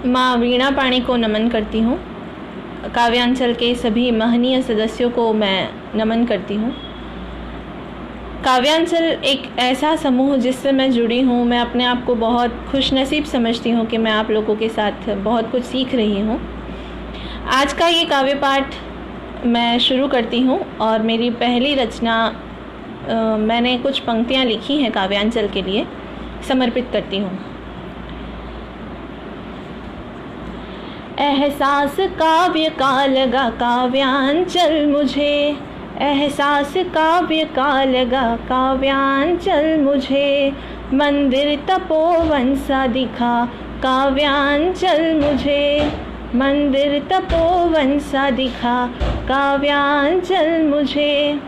माँ वीणा पाणी को नमन करती हूँ। काव्यांचल के सभी महनीय सदस्यों को मैं नमन करती हूँ। काव्यांचल एक ऐसा समूह जिससे मैं जुड़ी हूँ। मैं अपने आप को बहुत खुशनसीब समझती हूँ कि मैं आप लोगों के साथ बहुत कुछ सीख रही हूँ। आज का ये काव्य पाठ मैं शुरू करती हूँ और मेरी पहली रचना मैंने कुछ पंक्तियाँ लिखी हैं काव्यांचल के लिए, समर्पित करती हूँ। एहसास काव्य का लगा काव्यांचल मुझे, एहसास काव्य का लगा काव्यांचल मुझे, मंदिर तपोवन सा दिखा काव्यांचल मुझे, मंदिर तपोवन सा दिखा काव्यांचल मुझे।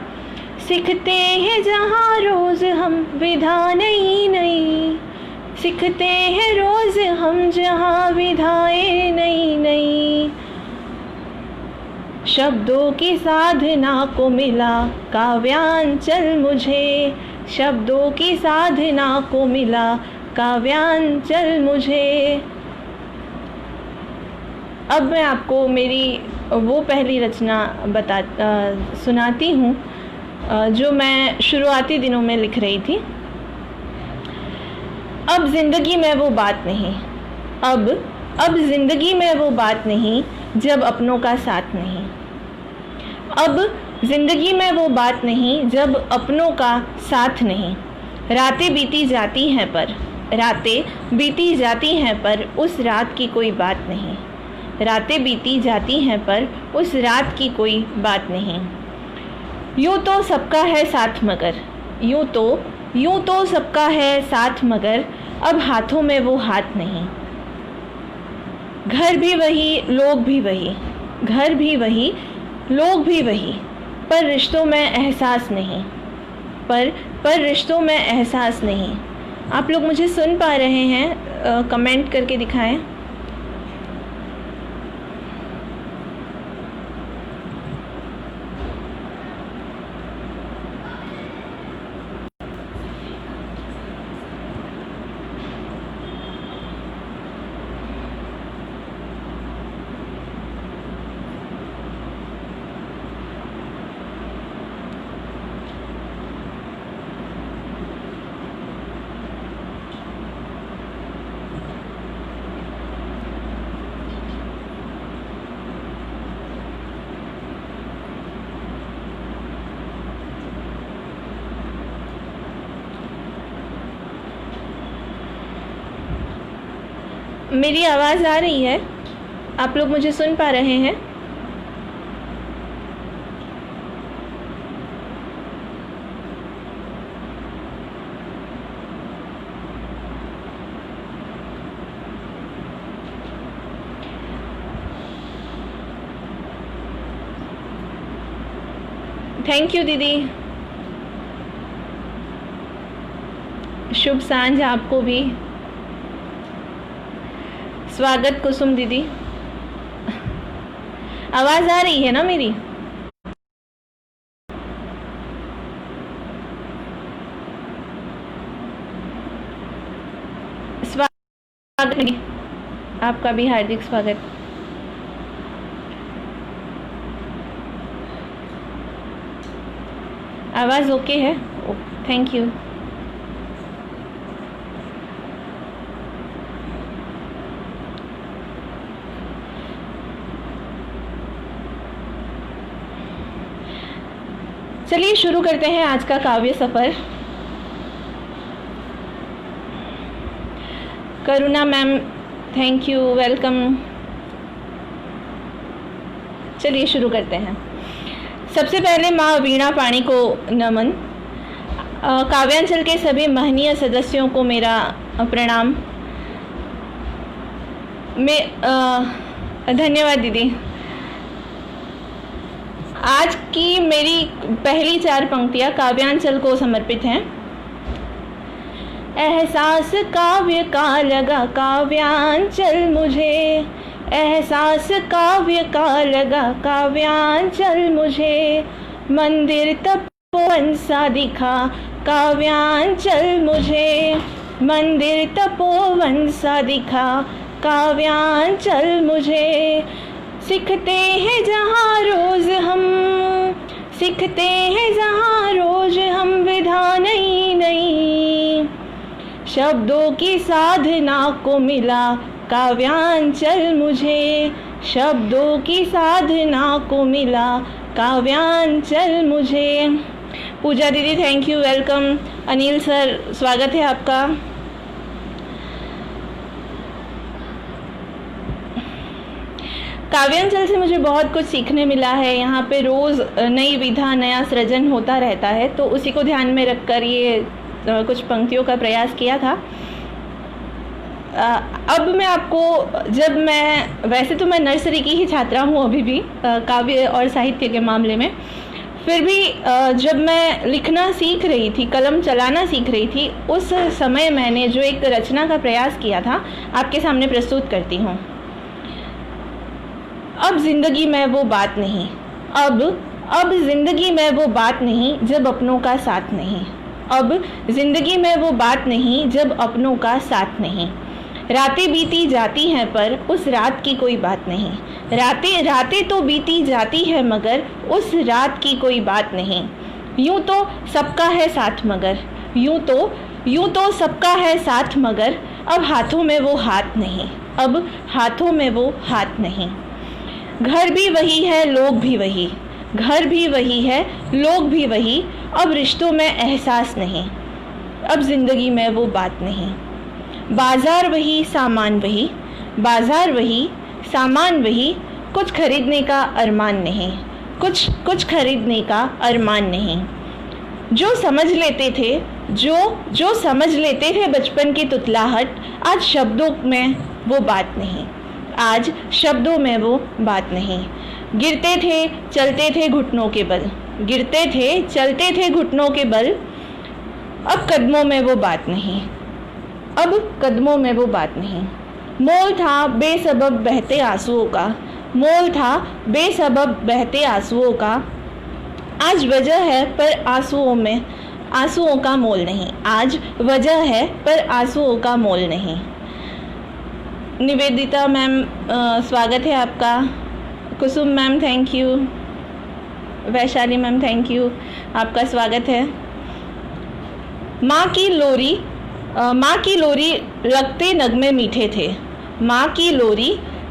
सीखते हैं जहाँ रोज़ हम विधा नई नई, सीखते हैं रोज़ हम जहाँ विधाएं नई नई, शब्दों की साधना को मिला काव्यांचल मुझे, शब्दों की साधना को मिला काव्यांचल मुझे। अब मैं आपको मेरी वो पहली रचना सुनाती हूँ जो मैं शुरुआती दिनों में लिख रही थी। अब ज़िंदगी में वो बात नहीं, अब ज़िंदगी में वो बात नहीं जब अपनों का साथ नहीं, अब ज़िंदगी में वो बात नहीं जब अपनों का साथ नहीं। रातें बीती जाती हैं पर, रातें बीती जाती हैं पर उस रात की कोई बात नहीं, रातें बीती जाती हैं पर उस रात की कोई बात नहीं। यूँ तो सबका है साथ मगर, यूँ तो सबका है साथ मगर अब हाथों में वो हाथ नहीं। घर भी वही लोग भी वही, घर भी वही लोग भी वही, पर रिश्तों में एहसास नहीं, पर रिश्तों में एहसास नहीं। आप लोग मुझे सुन पा रहे हैं? कमेंट करके दिखाएं। मेरी आवाज़ आ रही है? आप लोग मुझे सुन पा रहे हैं? थैंक यू दीदी। शुभ सांझ आपको भी। स्वागत कुसुम दीदी। आवाज़ आ रही है ना मेरी? स्वागत, आपका भी हार्दिक स्वागत। आवाज़ ओके है? Thank you. चलिए शुरू करते हैं आज का काव्य सफ़र। करुणा मैम, थैंक यू, वेलकम। चलिए शुरू करते हैं। सबसे पहले माँ वीणा पाणी को नमन। काव्यांचल के सभी महनीय सदस्यों को मेरा प्रणाम। धन्यवाद दीदी। आज की मेरी पहली 4 पंक्तियाँ काव्यांचल को समर्पित हैं। एहसास काव्य का लगा काव्यांचल मुझे, एहसास काव्य का लगा काव्यांचल मुझे, मंदिर तपोवन सा दिखा काव्यांचल मुझे, मंदिर तपोवन सा दिखा काव्यांचल मुझे। सीखते हैं जहाँ रोज हम, सीखते हैं जहाँ रोज हम विधा नई नई। शब्दों की साधना को मिला काव्यांचल मुझे, शब्दों की साधना को मिला काव्यांचल मुझे। पूजा दीदी thank you, welcome. Anil sir स्वागत है आपका। काव्यांचल से मुझे बहुत कुछ सीखने मिला है। यहाँ पे रोज़ नई विधा, नया सृजन होता रहता है, तो उसी को ध्यान में रखकर ये कुछ पंक्तियों का प्रयास किया था। अब मैं आपको, जब मैं, वैसे तो मैं नर्सरी की ही छात्रा हूँ अभी भी काव्य और साहित्य के मामले में, फिर भी जब मैं लिखना सीख रही थी, कलम चलाना सीख रही थी, उस समय मैंने जो एक रचना का प्रयास किया था आपके सामने प्रस्तुत करती हूँ। अब जिंदगी में वो बात नहीं, अब जिंदगी में वो बात नहीं जब अपनों का साथ नहीं। अब जिंदगी में वो बात नहीं जब अपनों का साथ नहीं। रातें बीती जाती हैं पर उस रात की कोई बात नहीं। रातें तो बीती जाती है मगर उस रात की कोई बात नहीं। यूं तो सबका है साथ मगर, यूं तो सबका है साथ मगर, अब हाथों में वो हाथ नहीं, अब हाथों में वो हाथ नहीं। घर भी वही है लोग भी वही, घर भी वही है लोग भी वही, अब रिश्तों में एहसास नहीं, अब जिंदगी में वो बात नहीं। बाजार वही सामान वही, बाजार वही सामान वही, कुछ खरीदने का अरमान नहीं, कुछ खरीदने का अरमान नहीं। जो समझ लेते थे, जो समझ लेते थे बचपन की तुतलाहट, आज शब्दों में वो बात नहीं, आज शब्दों में वो बात नहीं। गिरते थे चलते थे घुटनों के बल, गिरते थे चलते थे घुटनों के बल, अब कदमों में वो बात नहीं, अब कदमों में वो बात नहीं। मोल था बेसबब बहते आंसुओं का, मोल था बेसबब बहते आंसुओं का, आज वजह है पर आंसुओं का मोल नहीं, आज वजह है पर आंसुओं का मोल नहीं। निवेदिता मैम स्वागत है आपका। Kusum ma'am thank you. Vaishali ma'am thank you, आपका स्वागत है। माँ की लोरी लगते नगमे मीठे थे, माँ की लोरी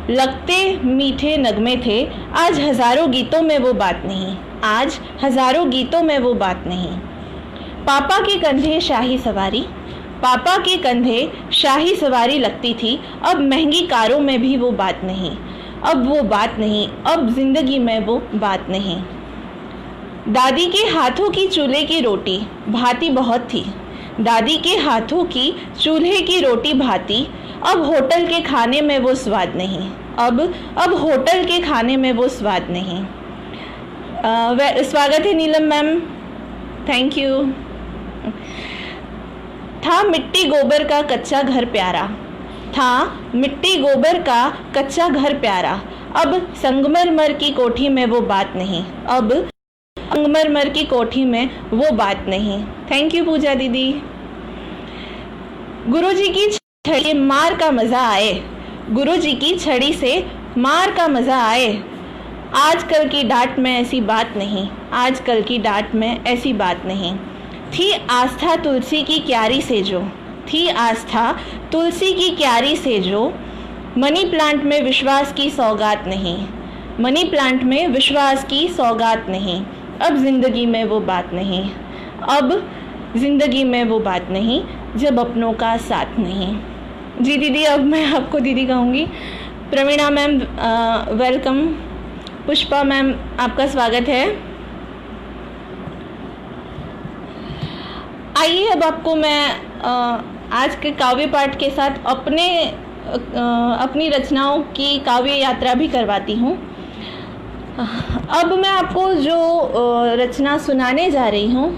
लगते मीठे नगमे थे, आज हज़ारों गीतों में वो बात नहीं, आज हज़ारों गीतों में वो बात नहीं। पापा के कंधे शाही सवारी, पापा के कंधे शाही सवारी लगती थी, अब महंगी कारों में भी वो बात नहीं, अब वो बात नहीं, अब जिंदगी में वो बात नहीं। दादी के हाथों की चूल्हे की रोटी भाती बहुत थी, दादी के हाथों की चूल्हे की रोटी भाती, अब होटल के खाने में वो स्वाद नहीं, अब होटल के खाने में वो स्वाद नहीं। स्वागत है नीलम मैम, थैंक यू। था मिट्टी गोबर का कच्चा घर प्यारा, था मिट्टी गोबर का कच्चा घर प्यारा, अब संगमरमर की कोठी में वो बात नहीं, अब संगमरमर की कोठी में वो बात नहीं। थैंक यू पूजा दीदी। गुरुजी की छड़ी से मार का मज़ा आए, गुरुजी की छड़ी से मार का मज़ा आए, आजकल की डांट में ऐसी बात नहीं, आजकल की डांट में ऐसी बात नहीं। थी आस्था तुलसी की क्यारी से जो, थी आस्था तुलसी की क्यारी से जो, मनी प्लांट में विश्वास की सौगात नहीं, मनी प्लांट में विश्वास की सौगात नहीं, अब जिंदगी में वो बात नहीं, अब जिंदगी में वो बात नहीं जब अपनों का साथ नहीं। जी दीदी, अब मैं आपको दीदी कहूँगी। प्रवीणा मैम वेलकम। पुष्पा मैम आपका स्वागत है। आइए अब आपको मैं आज के काव्य पाठ के साथ अपनी रचनाओं की काव्य यात्रा भी करवाती हूँ। अब मैं आपको जो रचना सुनाने जा रही हूँ,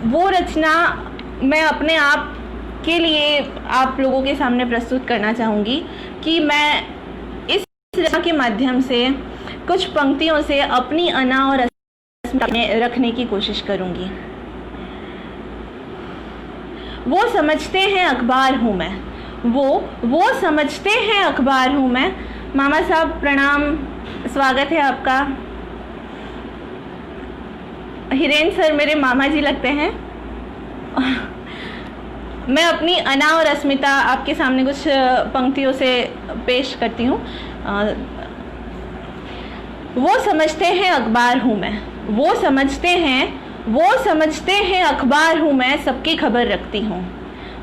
वो रचना मैं अपने आप के लिए आप लोगों के सामने प्रस्तुत करना चाहूँगी कि मैं इस रचना के माध्यम से कुछ पंक्तियों से अपनी अना और अस्मिता रखने की कोशिश करूँगी। वो समझते हैं अखबार हूँ मैं, वो समझते हैं अखबार हूँ मैं। मामा साहब प्रणाम, स्वागत है आपका। हिरेन सर मेरे मामा जी लगते हैं। मैं अपनी अना और अस्मिता आपके सामने कुछ पंक्तियों से पेश करती हूँ। वो समझते हैं अखबार हूँ मैं, वो समझते हैं अखबार हूँ मैं, सबकी खबर रखती हूँ।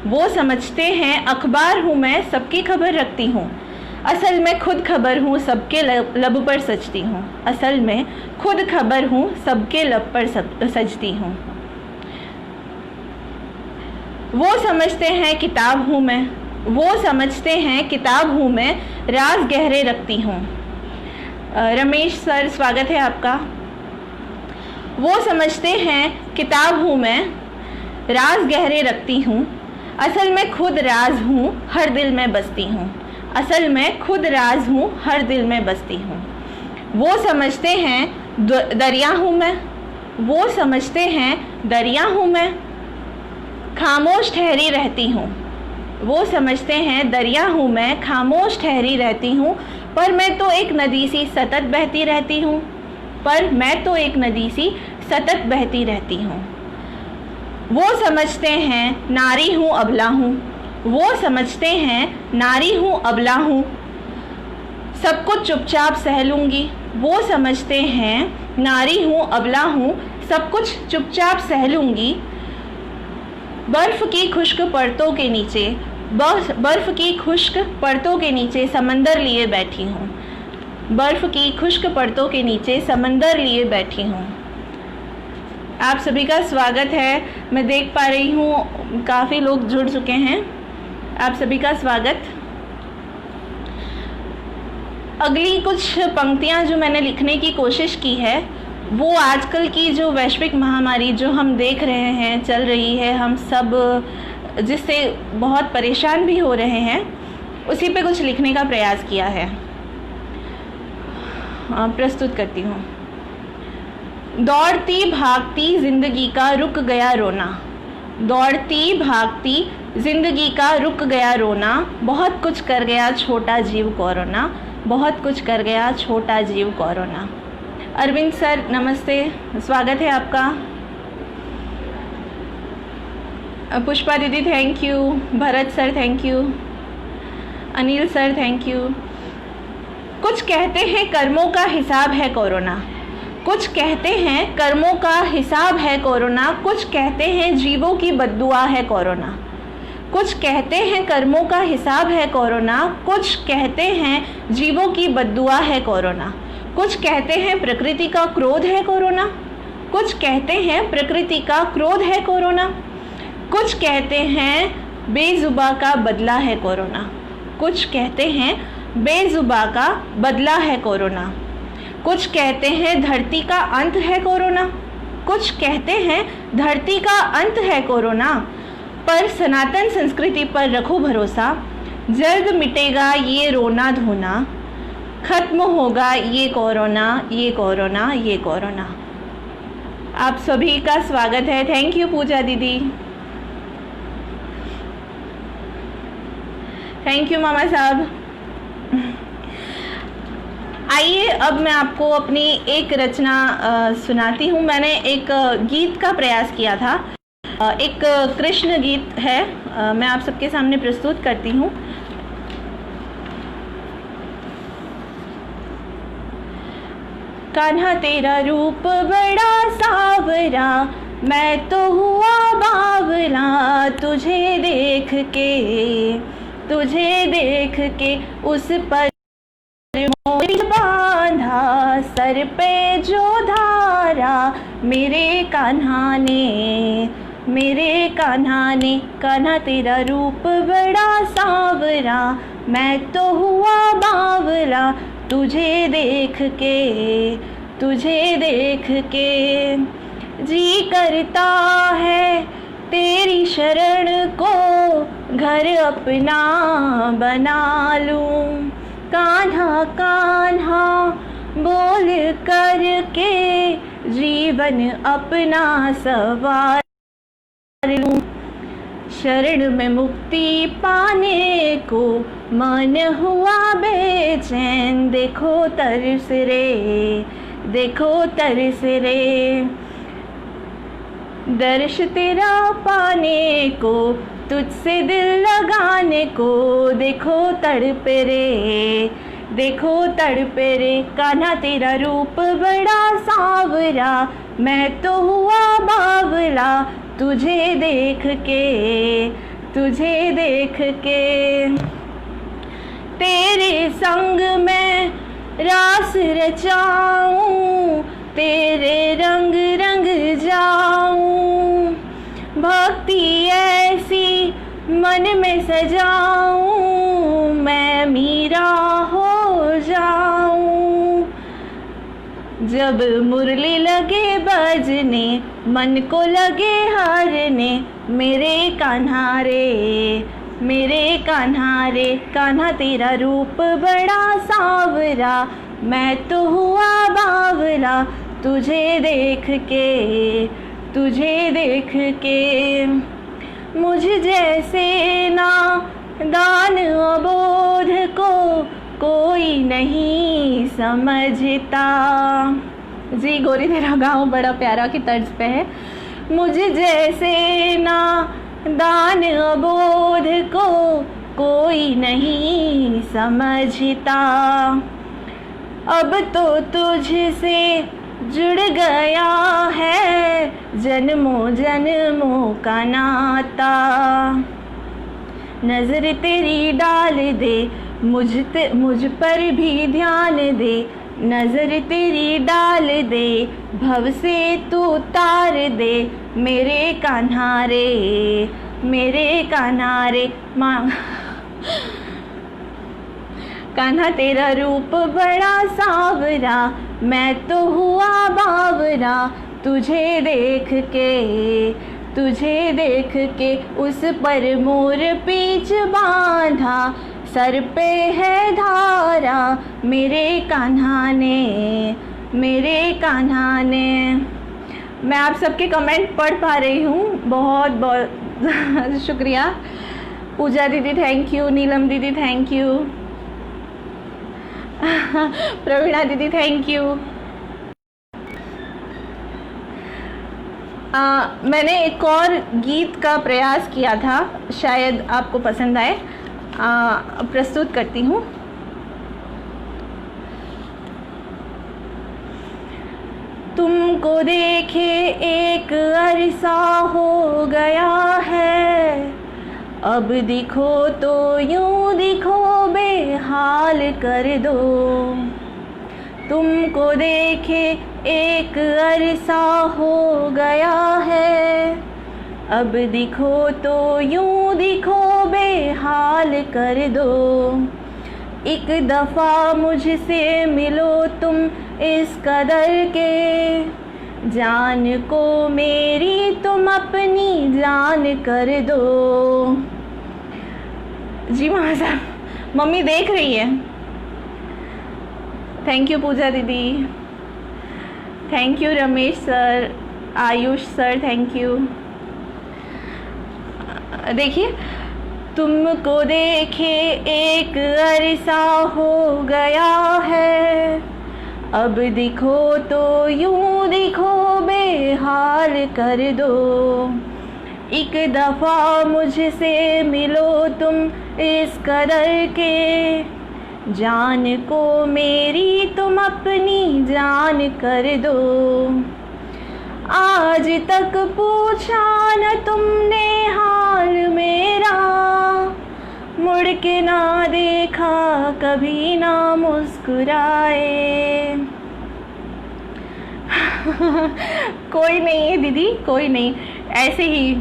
वो समझते हैं अखबार हूँ मैं, सबकी खबर रखती हूँ। असल में खुद खबर हूँ, सबके लब पर सजती हूँ। असल में खुद खबर हूँ, सबके लब पर सजती हूँ। वो समझते हैं किताब हूँ मैं, वो समझते हैं किताब हूँ मैं, राज गहरे रखती हूँ। रमेश सर स्वागत है आपका। वो समझते हैं किताब हूँ मैं, राज गहरे रखती हूँ। असल में खुद राज हूँ, हर दिल में बसती हूँ। असल में खुद राज हूँ, हर दिल में बसती हूँ। वो समझते हैं दरिया हूँ मैं, वो समझते हैं दरिया हूँ मैं, खामोश ठहरी रहती हूँ। वो समझते हैं दरिया हूँ मैं, खामोश ठहरी रहती हूँ। पर मैं तो एक नदी सी सतत बहती रहती हूँ, पर मैं तो एक नदी सी सतत बहती रहती हूँ। वो समझते हैं नारी हूँ अबला हूँ, वो समझते हैं नारी हूँ अबला हूँ, सब कुछ चुपचाप सह लूँगी। वो समझते हैं नारी हूँ अबला हूँ, सब कुछ चुपचाप सह लूँगी। बर्फ़ की खुश्क परतों के नीचे, बर्फ़ की खुश्क परतों के नीचे समंदर लिए बैठी हूँ। बर्फ़ की खुश्क परतों के नीचे समंदर लिए बैठी हूँ। आप सभी का स्वागत है। मैं देख पा रही हूँ काफ़ी लोग जुड़ चुके हैं। आप सभी का स्वागत। अगली कुछ पंक्तियाँ जो मैंने लिखने की कोशिश की है वो आजकल की जो वैश्विक महामारी जो हम देख रहे हैं चल रही है, हम सब जिससे बहुत परेशान भी हो रहे हैं, उसी पे कुछ लिखने का प्रयास किया है। प्रस्तुत करती हूँ। दौड़ती भागती जिंदगी का रुक गया रोना, दौड़ती भागती जिंदगी का रुक गया रोना, बहुत कुछ कर गया छोटा जीव कोरोना, बहुत कुछ कर गया छोटा जीव कोरोना। अरविंद सर नमस्ते, स्वागत है आपका। पुष्पा दीदी thank you, Bharat sir thank you, Anil sir thank you. कुछ कहते हैं कर्मों का हिसाब है कोरोना, कुछ कहते हैं कर्मों का हिसाब है कोरोना, कुछ कहते हैं जीवों की बद्दुआ है कोरोना। कुछ कहते हैं कर्मों का हिसाब है कोरोना, कुछ कहते हैं जीवों की बद्दुआ है कोरोना। कुछ कहते हैं प्रकृति का क्रोध है कोरोना, कुछ कहते हैं प्रकृति का क्रोध है कोरोना। कुछ कहते हैं बेजुबा का बदला है कोरोना, कुछ कहते हैं बेजुबा का बदला है कोरोना। कुछ कहते हैं धरती का अंत है कोरोना, कुछ कहते हैं धरती का अंत है कोरोना। पर सनातन संस्कृति पर रखो भरोसा, जल्द मिटेगा ये रोना धोना, खत्म होगा ये कोरोना, ये कोरोना, ये कोरोना। आप सभी का स्वागत है। थैंक यू पूजा दीदी, थैंक यू मामा साहब। आइए अब मैं आपको अपनी एक रचना सुनाती हूँ। मैंने एक गीत का प्रयास किया था, एक कृष्ण गीत है, मैं आप सबके सामने प्रस्तुत करती हूँ। कान्हा तेरा रूप बड़ा सावरा, मैं तो हुआ बावला, तुझे देख के उस पर मोरी बांधा, सर पे जो धारा मेरे कान्हा ने। कान्हा तेरा रूप बड़ा सावरा, मैं तो हुआ बावला, तुझे देख के जी करता है तेरी शरण को घर अपना बना लूं। कान्हा कान्हा बोल कर के जीवन अपना सवार लूं। शरण में मुक्ति पाने को मन हुआ बेचैन। देखो तरस रे, देखो तरस रे, दर्श तेरा पाने को, तुझसे दिल लगाने को। देखो तड़प रे, देखो तड़प रे, कान्हा तेरा रूप बड़ा सांवरा, मैं तो हुआ बावला तुझे देख के, तुझे देख के। तेरे संग मैं रास रचाऊं, तेरे रंग रंग जाऊं, भक्ति ऐसी मन में सजाऊं, मैं मीरा हो जाऊं। जब मुरली लगे बजने, मन को लगे हरने, मेरे कान्हा रे, मेरे कान्हा रे, कान्हा तेरा रूप बड़ा सांवरा, मैं तो हुआ बावला तुझे देख के, तुझे देख के। मुझ जैसे ना दान अबोध को कोई नहीं समझता। जी गोरी तेरा गाँव बड़ा प्यारा की तर्ज पे है। मुझ जैसे ना दान अबोध को कोई नहीं समझता। अब तो तुझसे जुड़ गया है जन्मों जन्मों का नाता। नजर तेरी डाल दे, मुझ पर भी ध्यान दे, नजर तेरी डाल दे, भव से तू तार दे, मेरे कान्हा रे, मेरे कान्हा रे। कान्हा तेरा रूप बड़ा सांवरा, मैं तो हुआ बावरा तुझे देख के, तुझे देख के। उस पर मोर पीछ बांधा, सर पे है धारा, मेरे कान्हा ने, मेरे कान्हा ने। मैं आप सबके कमेंट पढ़ पा रही हूँ, बहुत बहुत शुक्रिया। पूजा दीदी थैंक यू, नीलम दीदी थैंक यू, प्रवीणा दीदी थैंक यू। मैंने एक और गीत का प्रयास किया था, शायद आपको पसंद आए, प्रस्तुत करती हूँ। तुमको देखे एक अरसा हो गया है, अब दिखो तो यूं दिखो बेहाल कर दो। तुमको देखे एक अरसा हो गया है, अब दिखो तो यूं दिखो बेहाल कर दो। एक दफ़ा मुझसे मिलो तुम इस कदर के, जान को मेरी तुम अपनी जान कर दो। जी महाराज, मम्मी देख रही है। थैंक यू पूजा दीदी, thank you Ramesh sir, Ayush sir thank you. देखिए, तुमको देखे एक अरसा हो गया है, अब दिखो तो यूं दिखो बेहाल कर दो। एक दफ़ा मुझसे मिलो तुम इस कदर के, जान को मेरी तुम अपनी जान कर दो। आज तक पूछा न तुमने हाल मेरा, मुड़ के ना देखा कभी ना मुस्कुराए। कोई नहीं है दीदी, कोई नहीं, ऐसे ही।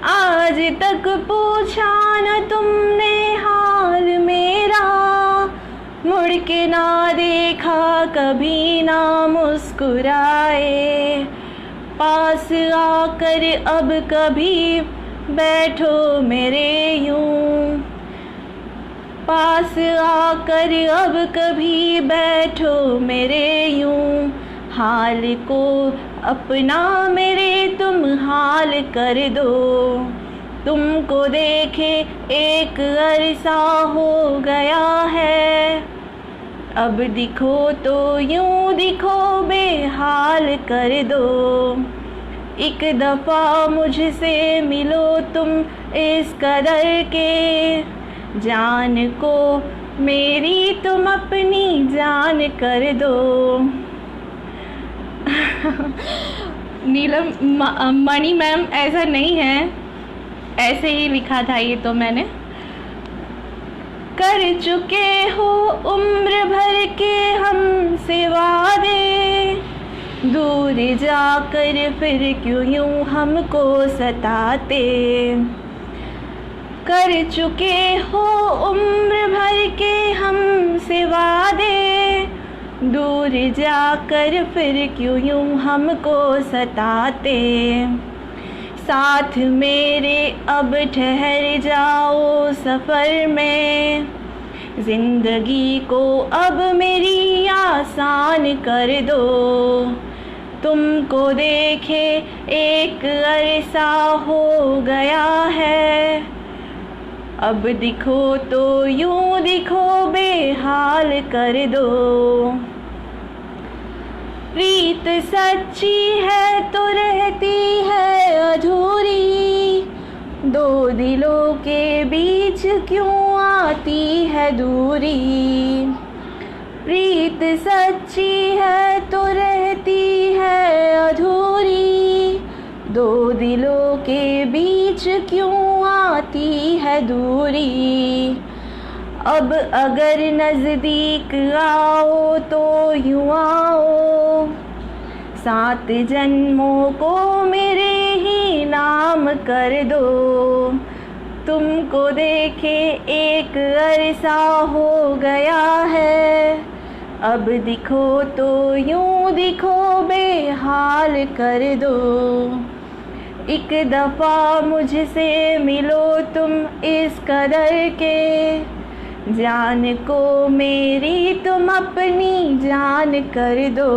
आज तक पूछा न तुमने हाल मेरा, मुड़ के ना देखा कभी ना मुस्कुराए। पास आकर अब कभी बैठो मेरे यूं, पास आकर अब कभी बैठो मेरे यूं, हाल को अपना मेरे तुम हाल कर दो, तुमको देखे एक अरसा हो गया है, अब दिखो तो यूं दिखो बेहाल कर दो, एक दफ़ा मुझसे मिलो तुम इस कदर के, जान को मेरी तुम अपनी जान कर दो। नीलम मणि मैम ऐसा नहीं है, ऐसे ही लिखा था ये तो मैंने। कर चुके हो उम्र भर के हमसे वादे, दूर जाकर फिर क्यों यूं हमको सताते, कर चुके हो उम्र भर के हमसे वादे, दूर जाकर फिर क्यों यूं हमको सताते, साथ मेरे अब ठहर जाओ सफ़र में, ज़िंदगी को अब मेरी आसान कर दो, तुमको देखे एक अरसा हो गया है, अब दिखो तो यूं दिखो बेहाल कर दो, प्रीत सच्ची है तो रहती है अधूरी, दो दिलों के बीच क्यों आती है दूरी, प्रीत सच्ची है तो रहती है अधूरी, दो दिलों के बीच क्यों आती है दूरी, अब अगर नज़दीक आओ तो यूँ आओ, 7 जन्मों को मेरे ही नाम कर दो, तुमको देखे एक अरसा हो गया है, अब दिखो तो यूं दिखो बेहाल कर दो, एक दफ़ा मुझसे मिलो तुम इस कदर के, जान को मेरी तुम अपनी जान कर दो,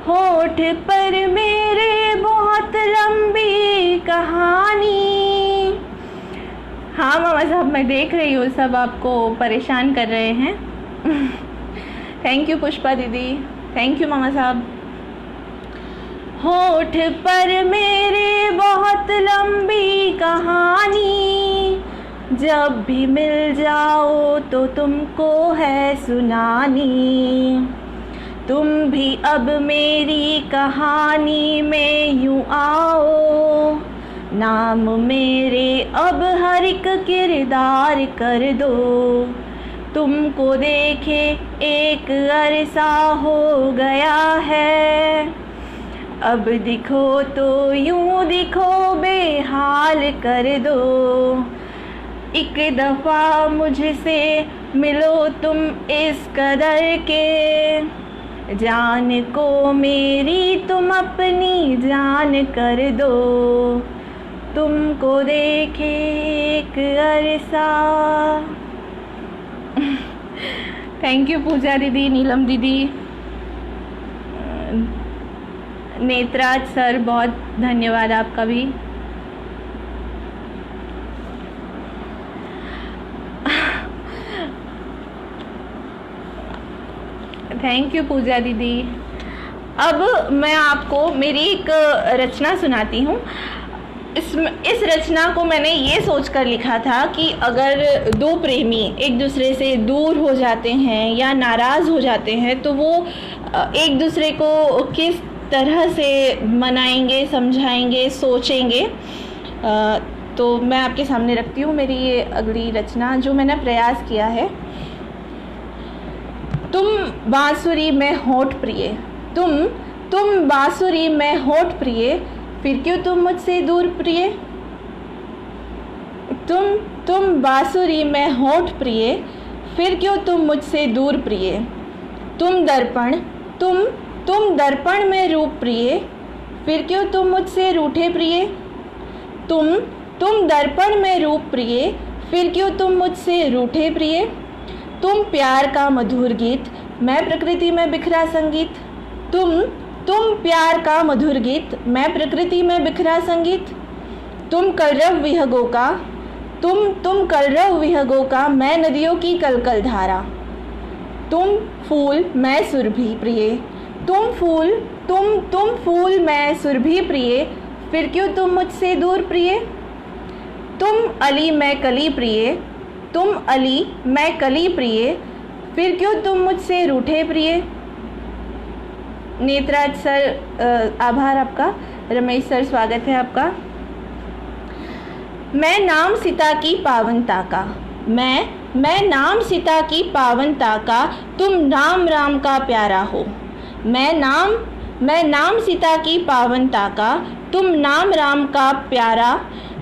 होठ पर मेरे बहुत लंबी कहानी। हाँ मामा साहब मैं देख रही हूँ, सब आपको परेशान कर रहे हैं। थैंक यू पुष्पा दीदी, थैंक यू मामा साहब। होठ पर मेरे बहुत लंबी कहानी, जब भी मिल जाओ तो तुमको है सुनानी, तुम भी अब मेरी कहानी में यूँ आओ, नाम मेरे अब हर एक किरदार कर दो, तुमको देखे एक अरसा हो गया है, अब दिखो तो यूं दिखो बेहाल कर दो, एक दफ़ा मुझसे मिलो तुम इस कदर के, जान को मेरी तुम अपनी जान कर दो, तुमको देखे एक अरसा। थैंक यू पूजा दीदी, नीलम दीदी, नेत्राज सर बहुत धन्यवाद आपका भी। थैंक यू पूजा दीदी। अब मैं आपको मेरी एक रचना सुनाती हूँ। इस रचना को मैंने ये सोचकर लिखा था कि अगर दो प्रेमी एक दूसरे से दूर हो जाते हैं या नाराज़ हो जाते हैं तो वो एक दूसरे को किस तरह से मनाएंगे, समझाएंगे, सोचेंगे। तो मैं आपके सामने रखती हूँ मेरी ये अगली रचना जो मैंने प्रयास किया है। तुम बांसुरी में होठ प्रिय, तुम बांसुरी में होठ प्रिय, फिर क्यों तुम मुझसे दूर प्रिय। तुम बांसुरी में होठ प्रिय, फिर क्यों तुम मुझसे दूर प्रिय। तुम दर्पण में रूप प्रिय, फिर क्यों तुम मुझसे रूठे प्रिय। तुम दर्पण में रूप प्रिय, फिर क्यों तुम मुझसे रूठे प्रिय। तुम प्यार का मधुर गीत, मैं प्रकृति में बिखरा संगीत। तुम प्यार का मधुर गीत, मैं प्रकृति में बिखरा संगीत। तुम कलरव विहगों का, तुम कलरव विहगों का, मैं नदियों की कलकल धारा। तुम फूल मैं सुरभि प्रिय, तुम फूल मैं सुरभि प्रिय, फिर क्यों तुम मुझसे दूर प्रिय। तुम अली मैं कली प्रिय, तुम अली मैं कली प्रिय, फिर क्यों तुम मुझसे रूठे प्रिय। नेत्राज सर आभार आपका। रमेश सर स्वागत है आपका। मैं नाम सीता की पावनता का, मैं नाम सीता की पावनता का, तुम नाम राम का प्यारा हो। मैं नाम सीता की पावनता का, तुम नाम राम का प्यारा।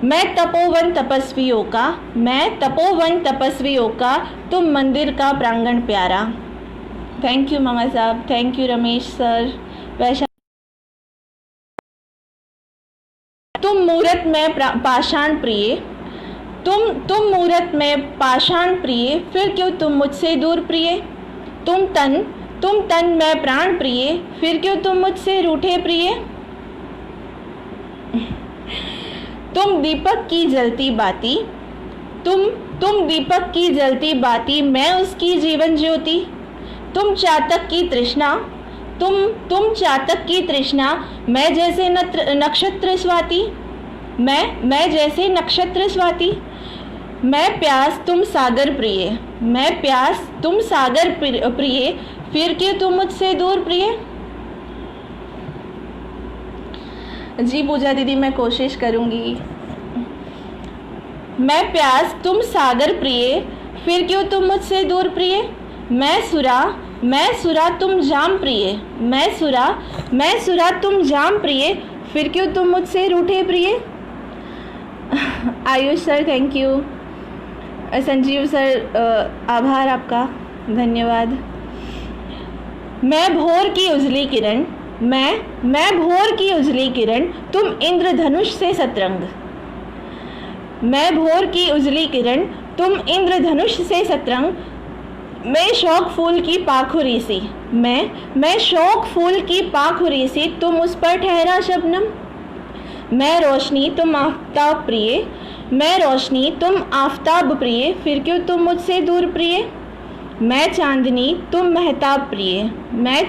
मैं तपोवन तपस्वियों का, मैं तपोवन तपस्वियों का, तुम मंदिर का प्रांगण प्यारा। थैंक यू मामा साहब, थैंक यू रमेश सर। वैशा तुम मूरत में पाषाण प्रिय, तुम मूरत में पाषाण प्रिय, फिर क्यों तुम मुझसे दूर प्रिय। तुम तन में प्राण प्रिय, फिर क्यों तुम मुझसे रूठे प्रिय। तुम दीपक की जलती बाती, तुम दीपक की जलती बाती, मैं उसकी जीवन ज्योति। तुम चातक की तृष्णा, तुम चातक की तृष्णा, मैं जैसे नक्षत्र स्वाति, मैं जैसे नक्षत्र स्वाति। मैं प्यास तुम सागर प्रिय, मैं प्यास तुम सागर प्रिय, फिर क्यों तुम मुझसे दूर प्रिय। जी पूजा दीदी मैं कोशिश करूंगी। मैं प्यास तुम सागर प्रिय, फिर क्यों तुम मुझसे दूर प्रिय। मैं सुरा तुम जाम प्रिय, मैं सुरा तुम जाम प्रिय, फिर क्यों तुम मुझसे रूठे प्रिय। Ayush sir thank you. Sanjeev sir आभार आपका, धन्यवाद। मैं भोर की उजली किरण, मैं भोर की उजली किरण, तुम इंद्रधनुष से सतरंग। मैं भोर की उजली किरण, तुम इंद्रधनुष से सतरंग। मैं शौक फूल की पाखुरी सी, मैं शौक फूल की पाखुरी सी, तुम उस पर ठहरा शबनम। मैं रोशनी तुम आफताब प्रिय, मैं रोशनी तुम आफताब प्रिय, फिर क्यों तुम मुझसे दूर प्रिय। मैं चांदनी तुम महताब प्रिय, मैं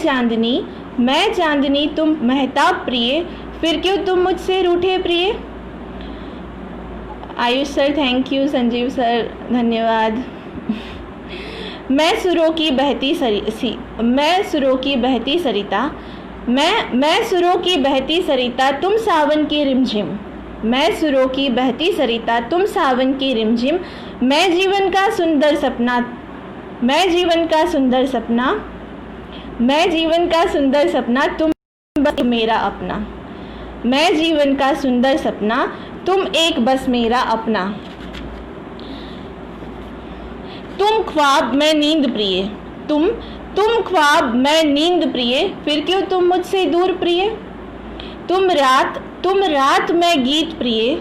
चांदनी तुम महताब प्रिय, फिर क्यों तुम मुझसे रूठे प्रिय। Ayush sir thank you. Sanjeev sir धन्यवाद। मैं सुरों की बहती सरिता, मैं सुरों की बहती सरिता, तुम सावन की रिमझिम। मैं सुरों की बहती सरिता, तुम सावन की रिमझिम। मैं जीवन का सुंदर सपना, मैं जीवन का सुंदर सपना, मैं जीवन का सुंदर सपना, तुम बस मेरा अपना। मैं जीवन का सुंदर सपना, तुम एक बस मेरा अपना। तुम ख्वाब मैं नींद प्रिय, तुम ख्वाब मैं नींद प्रिय, फिर क्यों तुम मुझसे दूर प्रिय। तुम रात मैं गीत प्रिय,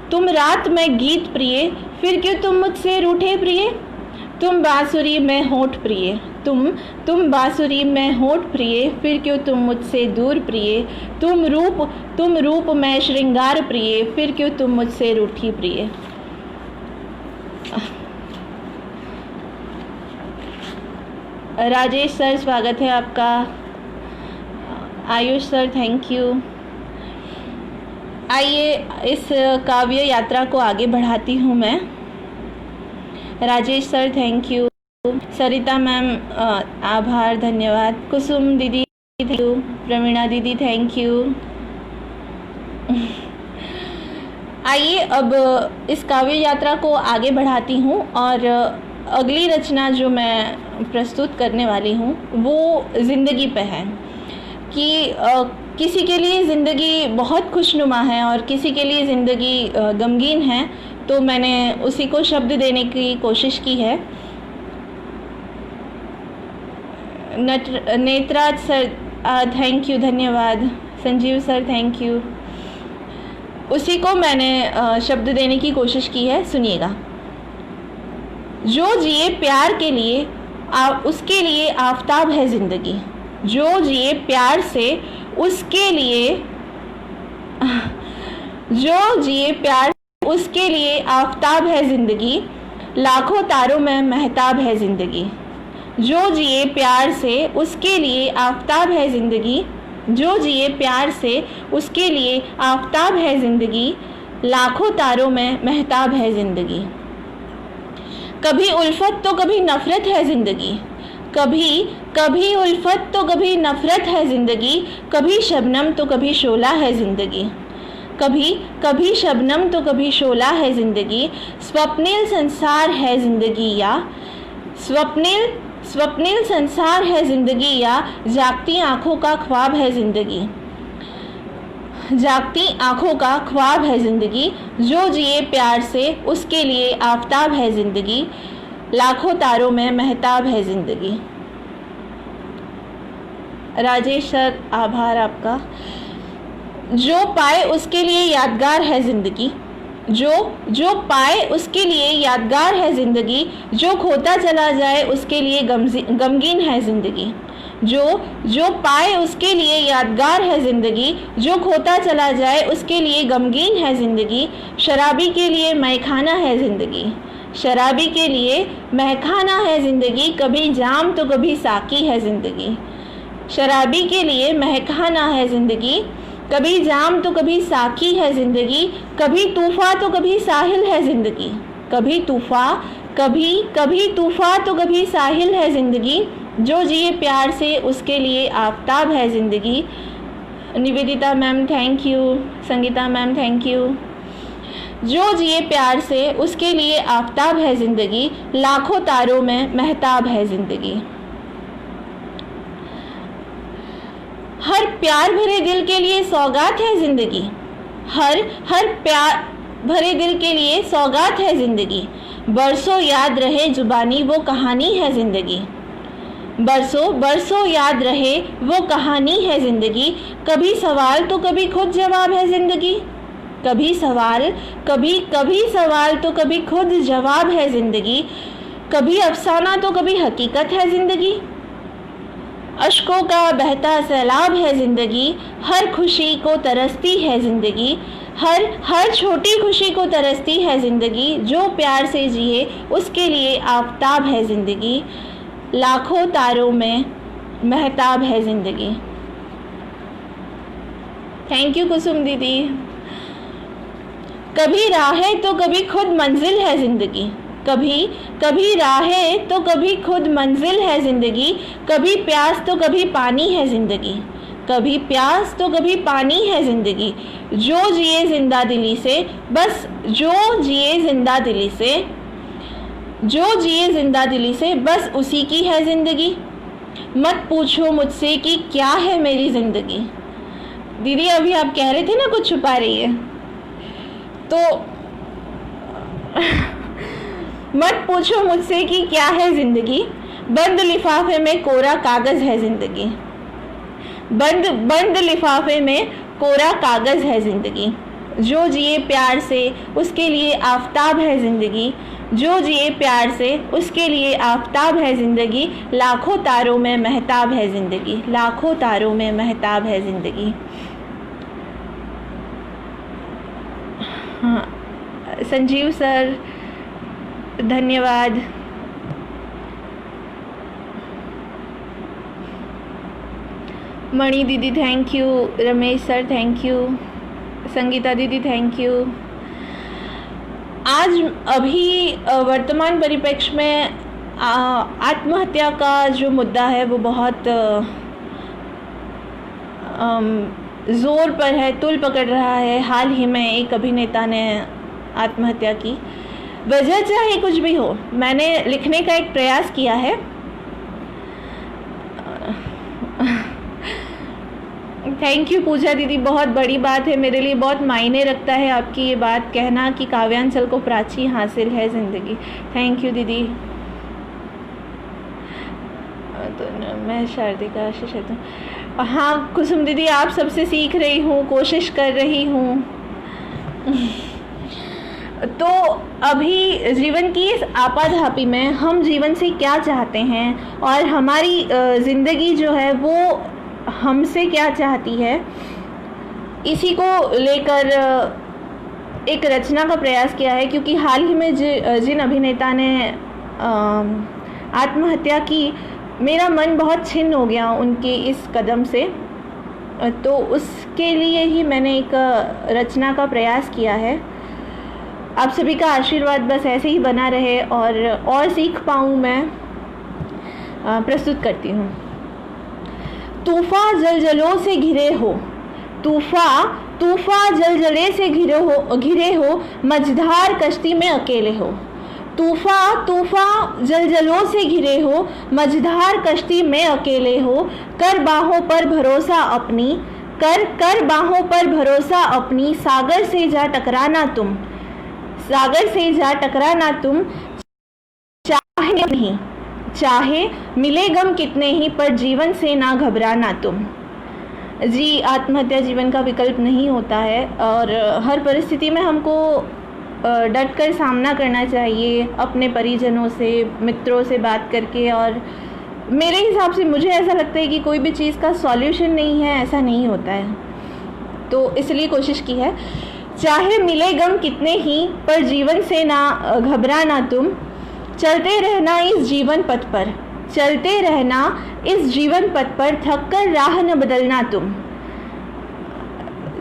तुम रात मैं गीत प्रिय, फिर क्यों तुम मुझसे रूठे प्रिय। तुम बांसुरी में होठ प्रिय, तुम बांसुरी में होठ प्रिय, फिर क्यों तुम मुझसे दूर प्रिय। तुम रूप में श्रृंगार प्रिय, फिर क्यों तुम मुझसे रूठी प्रिय। राजेश सर स्वागत है आपका। Ayush sir thank you. आइए इस काव्य यात्रा को आगे बढ़ाती हूँ मैं। Rajesh sir thank you. Sarita ma'am आभार धन्यवाद। कुसुम दीदी थैंक यू। प्रवीणा दीदी थैंक यू। आइए अब इस काव्य यात्रा को आगे बढ़ाती हूँ और अगली रचना जो मैं प्रस्तुत करने वाली हूँ वो ज़िंदगी पे है कि किसी के लिए ज़िंदगी बहुत खुशनुमा है और किसी के लिए ज़िंदगी गमगीन है, तो मैंने उसी को शब्द देने की कोशिश की है। नेत्राज सर थैंक यू धन्यवाद। Sanjeev sir thank you. उसी को मैंने शब्द देने की कोशिश की है, सुनिएगा। जो जिए प्यार के लिए उसके लिए आफताब है ज़िंदगी। जो जिए प्यार से उसके लिए, जो जिए प्यार उसके लिए आफताब है ज़िंदगी, लाखों तारों में महताब है ज़िंदगी। जो जिए प्यार से उसके लिए आफताब है ज़िंदगी, जो जिए प्यार से उसके लिए आफताब है ज़िंदगी, लाखों तारों में महताब है ज़िंदगी। कभी उल्फत तो कभी नफ़रत है ज़िंदगी, कभी उल्फत तो कभी नफ़रत है ज़िंदगी, कभी शबनम तो कभी शोला है ज़िंदगी, कभी शबनम तो कभी शोला है ज़िंदगी। स्वप्निल संसार है ज़िंदगी या स्वप्निल संसार है ज़िंदगी या जागती आँखों का ख्वाब है ज़िंदगी, जागती आँखों का ख्वाब है ज़िंदगी। जो जिए प्यार से उसके लिए आफताब है ज़िंदगी, लाखों तारों में महताब है ज़िंदगी। राजेश सर, आभार आपका। जो पाए उसके लिए यादगार है ज़िंदगी, जो पाए उसके लिए यादगार है ज़िंदगी, जो खोता चला जाए उसके लिए गमगीन है ज़िंदगी। जो पाए उसके लिए यादगार है ज़िंदगी, जो खोता चला जाए उसके लिए गमगीन है ज़िंदगी। शराबी के लिए मैखाना है ज़िंदगी, शराबी के लिए महखाना है ज़िंदगी, कभी जाम तो कभी साकी है ज़िंदगी। शराबी के लिए महखाना है ज़िंदगी, कभी जाम तो कभी साकी है ज़िंदगी। कभी तूफ़ा तो कभी साहिल है ज़िंदगी, कभी तूफ़ा तो कभी साहिल है ज़िंदगी। जो जिए प्यार से उसके लिए आफताब है ज़िंदगी। Nivedita ma'am thank you, Sangeeta ma'am thank you. जो जिए प्यार से उसके लिए आफताब है ज़िंदगी, लाखों तारों में महताब है ज़िंदगी। हर प्यार भरे दिल के लिए सौगात है ज़िंदगी, हर प्यार भरे दिल के लिए सौगात है ज़िंदगी। बरसों याद रहे जुबानी वो कहानी है ज़िंदगी, बरसों याद रहे वो कहानी है ज़िंदगी। कभी सवाल तो कभी खुद जवाब है ज़िंदगी, कभी सवाल तो कभी खुद जवाब है ज़िंदगी। कभी अफसाना तो कभी हकीकत है ज़िंदगी, अश्कों का बहता सैलाब है ज़िंदगी। हर खुशी को तरसती है ज़िंदगी, हर छोटी खुशी को तरसती है ज़िंदगी। जो प्यार से जिए उसके लिए आफताब है ज़िंदगी, लाखों तारों में महताब है ज़िंदगी। थैंक यू कुसुम दीदी। कभी राहें तो कभी खुद मंजिल है ज़िंदगी, कभी राहें तो कभी खुद मंजिल है ज़िंदगी। कभी प्यास तो कभी पानी है ज़िंदगी, कभी प्यास तो कभी पानी है ज़िंदगी। जो जिए जिंदा दिली से बस, जो जिए जिंदा दिली से बस उसी की है ज़िंदगी। मत पूछो मुझसे कि क्या है मेरी ज़िंदगी। दीदी अभी आप कह रहे थे ना कुछ छुपा रही है, तो मत पूछो मुझसे कि क्या है ज़िंदगी। बंद लिफाफे में कोरा कागज़ है ज़िंदगी, बंद लिफाफे में कोरा कागज़ है ज़िंदगी। जो जिए प्यार से उसके लिए आफताब है ज़िंदगी, जो जिए प्यार से उसके लिए आफताब है ज़िंदगी। लाखों तारों में महताब है ज़िंदगी, लाखों तारों में महताब है ज़िंदगी। हाँ संजीव सर धन्यवाद। मणि दीदी thank you, Ramesh sir thank you, Sangeeta दीदी थैंक यू। आज अभी वर्तमान परिप्रेक्ष्य में आत्महत्या का जो मुद्दा है वो बहुत ज़ोर पर है, तूल पकड़ रहा है। हाल ही में एक अभिनेता ने आत्महत्या की। वजह चाहे कुछ भी हो, मैंने लिखने का एक प्रयास किया है। थैंक यू पूजा दीदी, बहुत बड़ी बात है मेरे लिए, बहुत मायने रखता है आपकी ये बात कहना कि काव्यांचल को प्राची हासिल है ज़िंदगी। थैंक यू दीदी। तो मैं शारदिका आशीष है। तो हाँ कुसुम दीदी, आप सबसे सीख रही हूँ, कोशिश कर रही हूँ। तो अभी जीवन की इस आपाधापी में हम जीवन से क्या चाहते हैं और हमारी ज़िंदगी जो है वो हमसे क्या चाहती है, इसी को लेकर एक रचना का प्रयास किया है। क्योंकि हाल ही में जिन अभिनेता ने आत्महत्या की, मेरा मन बहुत छिन्न हो गया उनके इस कदम से, तो उसके लिए ही मैंने एक रचना का प्रयास किया है। आप सभी का आशीर्वाद बस ऐसे ही बना रहे और सीख पाऊँ मैं प्रस्तुत करती हूँ। तूफ़ा जलजलों से घिरे हो, तूफ़ा जलजले से घिरे हो, मझधार कश्ती में अकेले हो। तूफ़ा जलजलों से घिरे हो, मझधार कश्ती में अकेले हो। कर बाहों पर भरोसा अपनी, कर बाहों पर भरोसा अपनी, सागर से जा टकराना तुम, सागर से जा टकराना तुम। चाहे नहीं, चाहे मिले गम कितने ही, पर जीवन से ना घबराना तुम। जी, आत्महत्या जीवन का विकल्प नहीं होता है और हर परिस्थिति में हमको डट कर सामना करना चाहिए, अपने परिजनों से, मित्रों से बात करके। और मेरे हिसाब से मुझे ऐसा लगता है कि कोई भी चीज़ का सॉल्यूशन नहीं है, ऐसा नहीं होता है, तो इसलिए कोशिश की है। चाहे मिले गम कितने ही, पर जीवन से ना घबराना तुम। चलते रहना इस जीवन पथ पर, चलते रहना इस जीवन पथ पर, थक कर राह न बदलना तुम।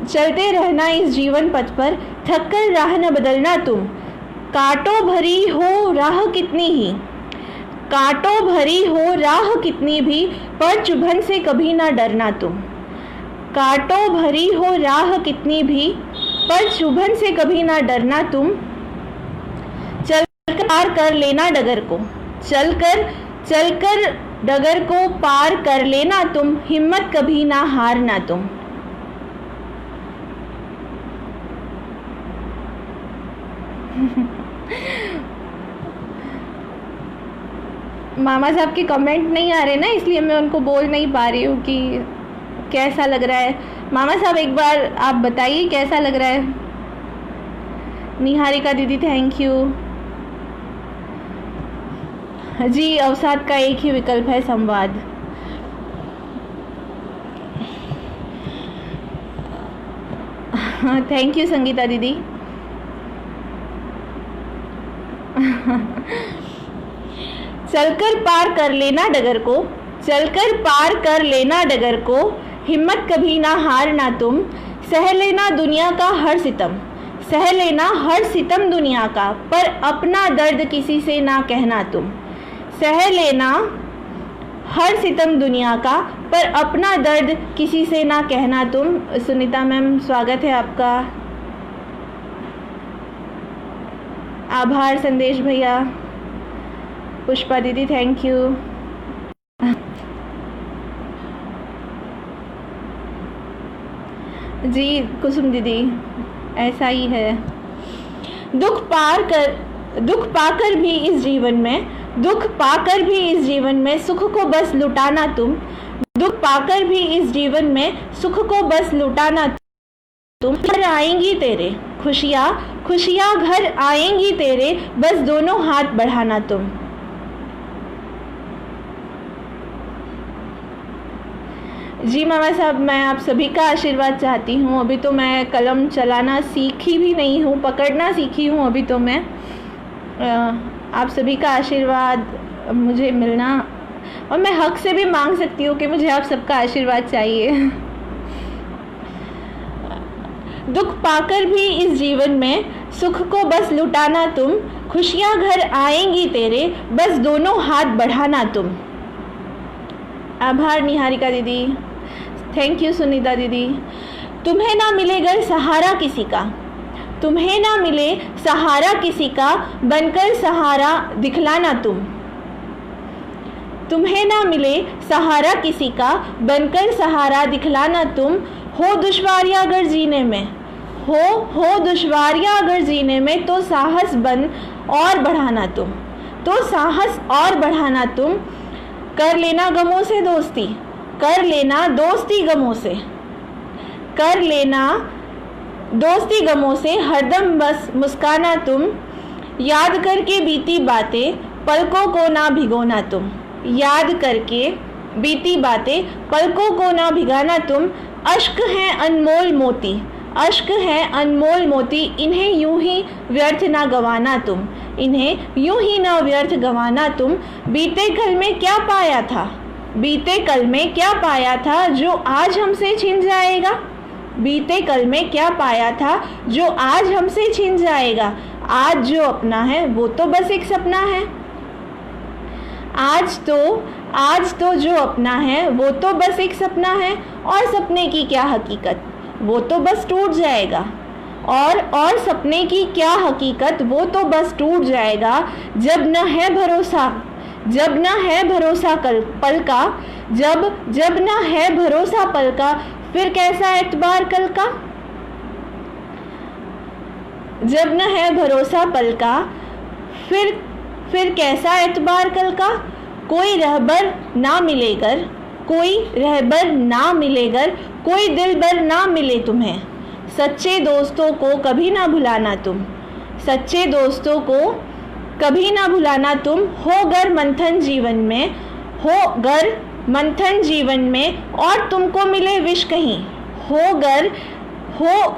चलते रहना इस जीवन पथ पर, थक कर राह न बदलना तुम। कांटों भरी हो राह कितनी ही, कांटों भरी हो राह कितनी भी, पर चुभन से कभी ना डरना तुम। कांटों भरी हो राह कितनी भी, पर चुभन से कभी ना डरना तुम। चलकर पार कर लेना डगर को, चलकर डगर को पार कर लेना तुम। हिम्मत कभी ना हारना तुम। मामा साहब के कमेंट नहीं आ रहे ना, इसलिए मैं उनको बोल नहीं पा रही हूँ कि कैसा लग रहा है। मामा साहब एक बार आप बताइए कैसा लग रहा है। निहारिका दीदी थैंक यू। जी, अवसाद का एक ही विकल्प है, संवाद। थैंक यू संगीता दीदी। चलकर पार कर लेना डगर को, चलकर पार कर लेना डगर को। हिम्मत कभी ना हारना तुम। सह लेना दुनिया का हर सितम, सह लेना हर सितम दुनिया का, पर अपना दर्द किसी से ना कहना तुम। सह लेना हर सितम दुनिया का, पर अपना दर्द किसी से ना कहना तुम। सुनीता मैम स्वागत है आपका। आभार संदेश भैया। पुष्पा दीदी थैंक यू। जी कुसुम दीदी ऐसा ही है। दुख पाकर भी इस जीवन में, दुख पाकर भी इस जीवन में सुख को बस लुटाना तुम। दुख पाकर भी इस जीवन में सुख को बस लुटाना तुम। घर आएंगी तेरे खुशियाँ, खुशियाँ घर आएंगी तेरे, बस दोनों हाथ बढ़ाना तुम। जी मामा साहब, मैं आप सभी का आशीर्वाद चाहती हूँ। अभी तो मैं कलम चलाना सीखी भी नहीं हूँ, पकड़ना सीखी हूँ अभी तो मैं। आप सभी का आशीर्वाद मुझे मिलना, और मैं हक से भी मांग सकती हूँ कि मुझे आप सबका आशीर्वाद चाहिए। दुख पाकर भी इस जीवन में सुख को बस लुटाना तुम। खुशियाँ घर आएंगी तेरे, बस दोनों हाथ बढ़ाना तुम। आभार निहारिका दीदी। थैंक यू सुनीता दीदी। तुम्हें ना मिले घर सहारा किसी का, तुम्हें ना मिले सहारा किसी का, बनकर सहारा दिखलाना तुम। तुम्हें ना मिले सहारा किसी का, बनकर सहारा दिखलाना तुम। हो दुश्वारियाँ अगर जीने में, हो दुश्वारियाँ अगर जीने में, तो साहस बन और बढ़ाना तुम, तो साहस और बढ़ाना तुम। कर लेना गमों से दोस्ती, कर लेना दोस्ती गमों से, कर लेना दोस्ती गमों से हरदम बस मुस्काना तुम, याद करके बीती बातें पलकों को ना भिगोना तुम, याद करके बीती बातें पलकों को ना भिगाना तुम। अश्क हैं अनमोल मोती, अश्क हैं अनमोल मोती, इन्हें यूं ही व्यर्थ ना गंवाना तुम, इन्हें यूं ही ना व्यर्थ गंवाना तुम। बीते कल में क्या पाया था, बीते कल में क्या पाया था जो आज हमसे छिन जाएगा, बीते कल में क्या पाया था जो आज हमसे छिन जाएगा। आज जो अपना है वो तो बस एक सपना है, आज तो जो अपना है वो तो बस एक सपना है, और सपने की क्या हकीकत वो तो बस टूट जाएगा, और सपने की क्या हकीकत वो तो बस टूट जाएगा। जब न है भरोसा, जब न है भरोसा पल का, जब न है भरोसा पल का, फिर कैसा एतबार कल का। जब न है भरोसा पल का, फिर कैसा एतबार कल का। कोई रहबर ना मिलेगर, कोई रहबर ना मिलेगर, कोई दिलबर ना मिले तुम्हें, सच्चे दोस्तों को कभी ना भुलाना तुम, सच्चे दोस्तों को कभी ना भुलाना तुम। हो गर मंथन जीवन में, हो गर मंथन जीवन में, और तुमको मिले विष कहीं, हो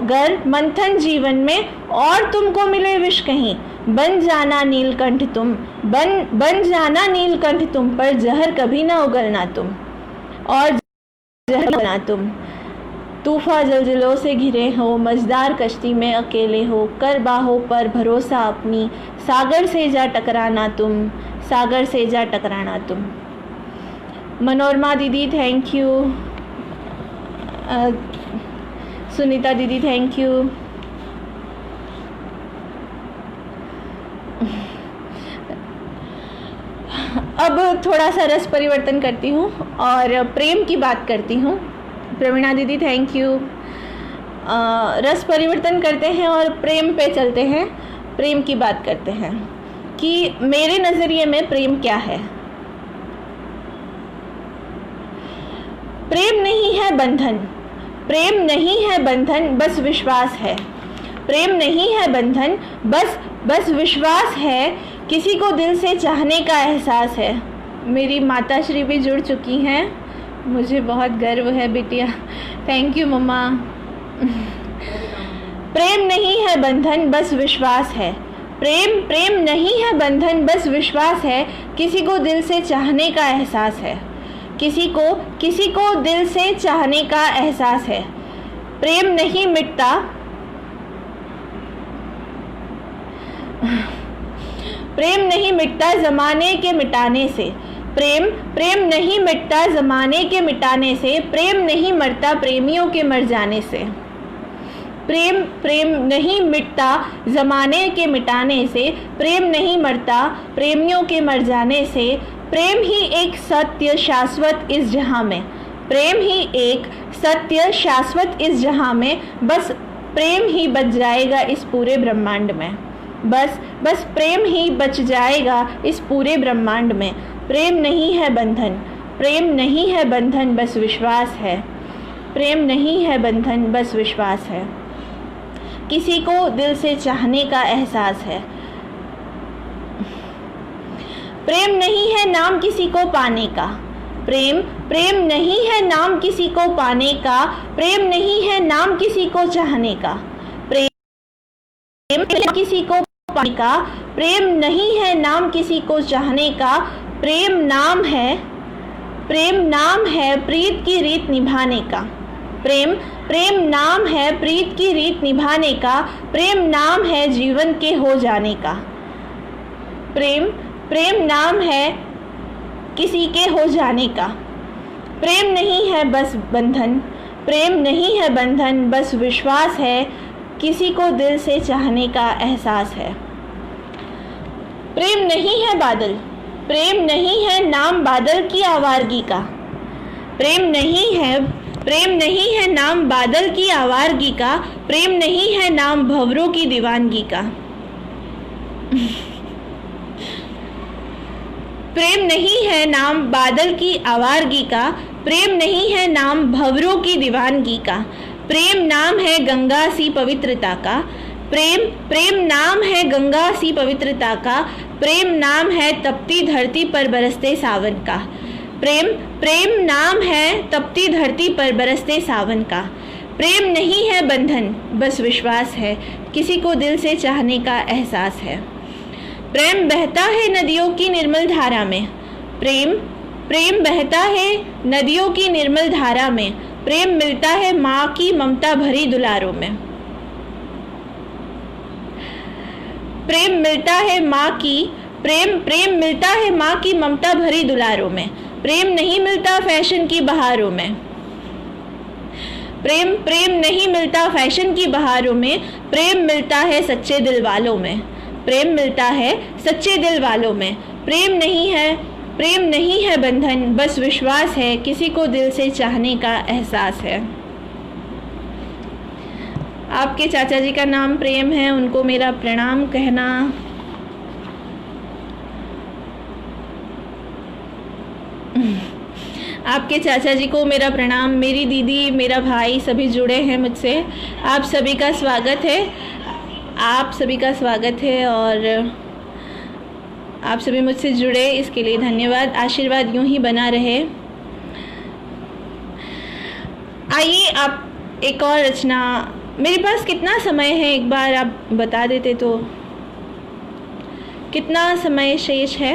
गर मंथन जीवन में, और तुमको मिले विष कहीं। बन जाना नीलकंठ तुम, बन जाना नीलकंठ तुम, पर जहर कभी ना उगलना तुम, और जहर बना तुम। तूफा जलजलों से घिरे हो, मझदार कश्ती में अकेले हो, कर बाहों पर भरोसा अपनी, सागर से जा टकराना तुम, सागर से जा टकराना तुम। मनोरमा दीदी थैंक यू, सुनीता दीदी थैंक यू। अब थोड़ा सा रस परिवर्तन करती हूँ और प्रेम की बात करती हूँ। प्रवीणा दीदी थैंक यू। रस परिवर्तन करते हैं और प्रेम पे चलते हैं, प्रेम की बात करते हैं कि मेरे नज़रिए में प्रेम क्या है। प्रेम नहीं है बंधन, प्रेम नहीं है बंधन, बस विश्वास है। प्रेम नहीं है बंधन, बस विश्वास है। किसी को दिल से चाहने का एहसास है। मेरी माता श्री भी जुड़ चुकी हैं, मुझे बहुत गर्व है बिटिया, थैंक यू मम्मा। प्रेम नहीं है बंधन, बस विश्वास है। प्रेम नहीं है बंधन, बस विश्वास है। किसी को दिल से चाहने का एहसास है, किसी को दिल से चाहने का एहसास है। प्रेम नहीं मिटता, प्रेम नहीं मिटता ज़माने के मिटाने से। प्रेम नहीं मिटता ज़माने के मिटाने से। प्रेम नहीं मरता प्रेमियों के मर जाने से। प्रेम नहीं मिटता ज़माने के मिटाने से। प्रेम नहीं मरता प्रेमियों के मर जाने से। प्रेम ही एक सत्य शाश्वत इस जहां में। प्रेम ही एक सत्य शाश्वत इस जहां में। बस प्रेम ही बच जाएगा इस पूरे ब्रह्मांड में। बस प्रेम ही बच जाएगा इस पूरे ब्रह्मांड में। प्रेम नहीं है बंधन, प्रेम नहीं है बंधन, बस विश्वास है। प्रेम नहीं है बंधन, बस विश्वास है। किसी को दिल से चाहने का एहसास है। प्रेम नहीं है नाम किसी को पाने का। प्रेम नहीं है नाम किसी को पाने का। प्रेम नहीं है नाम किसी को चाहने का। प्रेम किसी को पाने का। प्रेम नहीं है नाम किसी को चाहने का। प्रेम नाम है प्रीत की रीत निभाने का। प्रेम नाम है प्रीत की रीत निभाने का। प्रेम नाम है जीवन के हो जाने का। प्रेम नाम है किसी के हो जाने का। प्रेम नहीं है बस बंधन, प्रेम नहीं है बंधन, बस विश्वास है। किसी को दिल से चाहने का एहसास है। प्रेम नहीं है बादल, प्रेम नहीं है नाम बादल की आवारगी का। प्रेम नहीं है नाम बादल की आवारगी का। प्रेम नहीं है नाम भंवरों की दीवानगी का। प्रेम नहीं है नाम बादल की आवारगी का। प्रेम नहीं है नाम भंवरों की दीवानगी का। प्रेम नाम है गंगा सी पवित्रता का, प्रेम नाम है गंगा सी पवित्रता का, प्रेम नाम है तपती धरती पर बरसते सावन का, प्रेम नाम है तपती धरती पर बरसते सावन का। प्रेम नहीं है बंधन, बस विश्वास है, किसी को दिल से चाहने का एहसास है। प्रेम बहता है नदियों की निर्मल धारा में, प्रेम बहता है नदियों की निर्मल धारा में, प्रेम मिलता है माँ की ममता भरी दुलारों में। प्रेम मिलता है माँ की प्रेम मिलता है माँ की ममता भरी दुलारों में, प्रेम नहीं मिलता फैशन की बहारों में। प्रेम नहीं मिलता फैशन की बहारों में, प्रेम मिलता है सच्चे दिल वालों में, प्रेम मिलता है सच्चे दिल वालों में। प्रेम नहीं है बंधन, बस विश्वास है, किसी को दिल से चाहने का एहसास है। आपके चाचा जी का नाम प्रेम है, उनको मेरा प्रणाम कहना। आपके चाचा जी को मेरा प्रणाम। मेरी दीदी, मेरा भाई सभी जुड़े हैं मुझसे। आप सभी का स्वागत है, आप सभी का स्वागत है और आप सभी मुझसे जुड़े, इसके लिए धन्यवाद। आशीर्वाद यूं ही बना रहे। आइए आप एक और रचना, मेरे पास कितना समय है एक बार आप बता देते तो, कितना समय शेष है?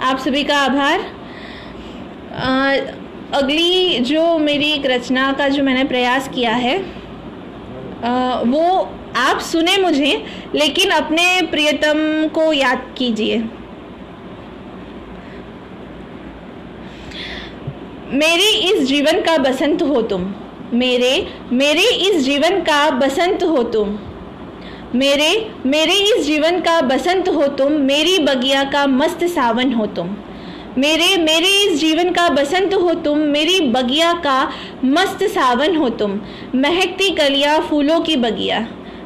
आप सभी का आभार। अगली जो मेरी एक रचना का जो मैंने प्रयास किया है वो आप सुने मुझे, लेकिन अपने प्रियतम को याद कीजिए। मेरे इस जीवन का बसंत हो तुम, मेरे इस जीवन का बसंत हो तुम, मेरे इस जीवन का बसंत हो तुम, मेरी बगिया का मस्त सावन हो तुम। मेरे इस जीवन का बसंत हो तुम, मेरी बगिया का मस्त सावन हो तुम। महकती कलियां फूलों की बगिया,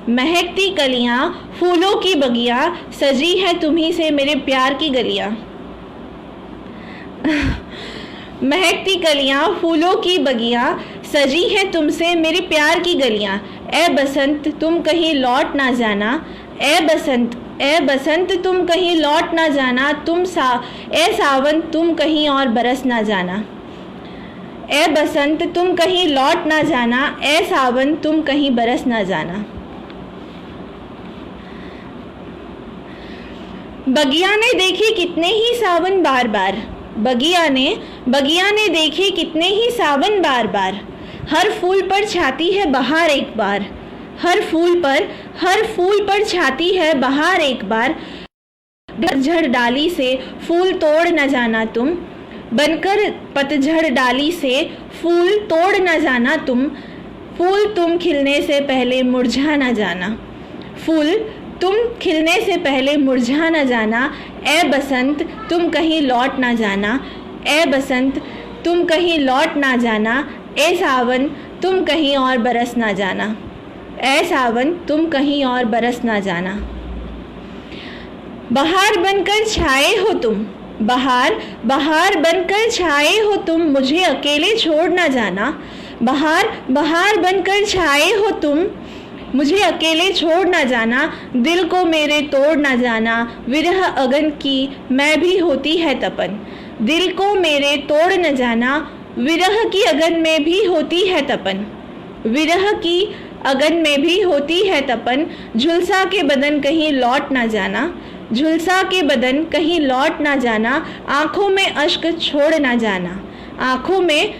महकती कलियां फूलों की बगिया, सजी है तुम्ही से मेरे प्यार की गलियां। महकती कलियां फूलों की बगिया, सजी है तुमसे मेरे प्यार की गलियां। ए बसंत तुम कहीं लौट ना जाना, ए बसंत तुम कहीं लौट ना जाना, ए सावन तुम कहीं और बरस ना जाना। ए बसंत तुम कहीं लौट ना जाना, ए सावन तुम कहीं बरस ना जाना। बगिया ने देखे कितने ही सावन बार बार, बगिया ने देखे कितने ही सावन बार बार। हर फूल पर छाती है बहार एक बार, हर फूल पर छाती है बहार एक बार। पतझड़ डाली से फूल तोड़ न जाना तुम, बनकर पतझड़ डाली से फूल तोड़ न जाना तुम। फूल तुम खिलने से पहले मुरझा न जाना, फूल तुम खिलने से पहले मुरझा न जाना। ए बसंत तुम कहीं लौट ना जाना, ए बसंत तुम कहीं लौट ना जाना। ए सावन तुम कहीं और बरस ना जाना, ए सावन तुम कहीं और बरस ना जाना। बहार बनकर छाए हो तुम, बहार बनकर छाए हो तुम, मुझे अकेले छोड़ ना जाना। बहार बनकर छाए हो तुम, मुझे अकेले छोड़ ना जाना। दिल को मेरे तोड़ ना जाना, विरह अगन की मैं भी होती है तपन। दिल को मेरे तोड़ न जाना, विरह की अगन में भी होती है तपन, विरह की अगन में भी होती है तपन। झुलसा के बदन कहीं लौट ना जाना, झुलसा के बदन कहीं लौट ना जाना। आँखों में अश्क छोड़ ना जाना, आँखों में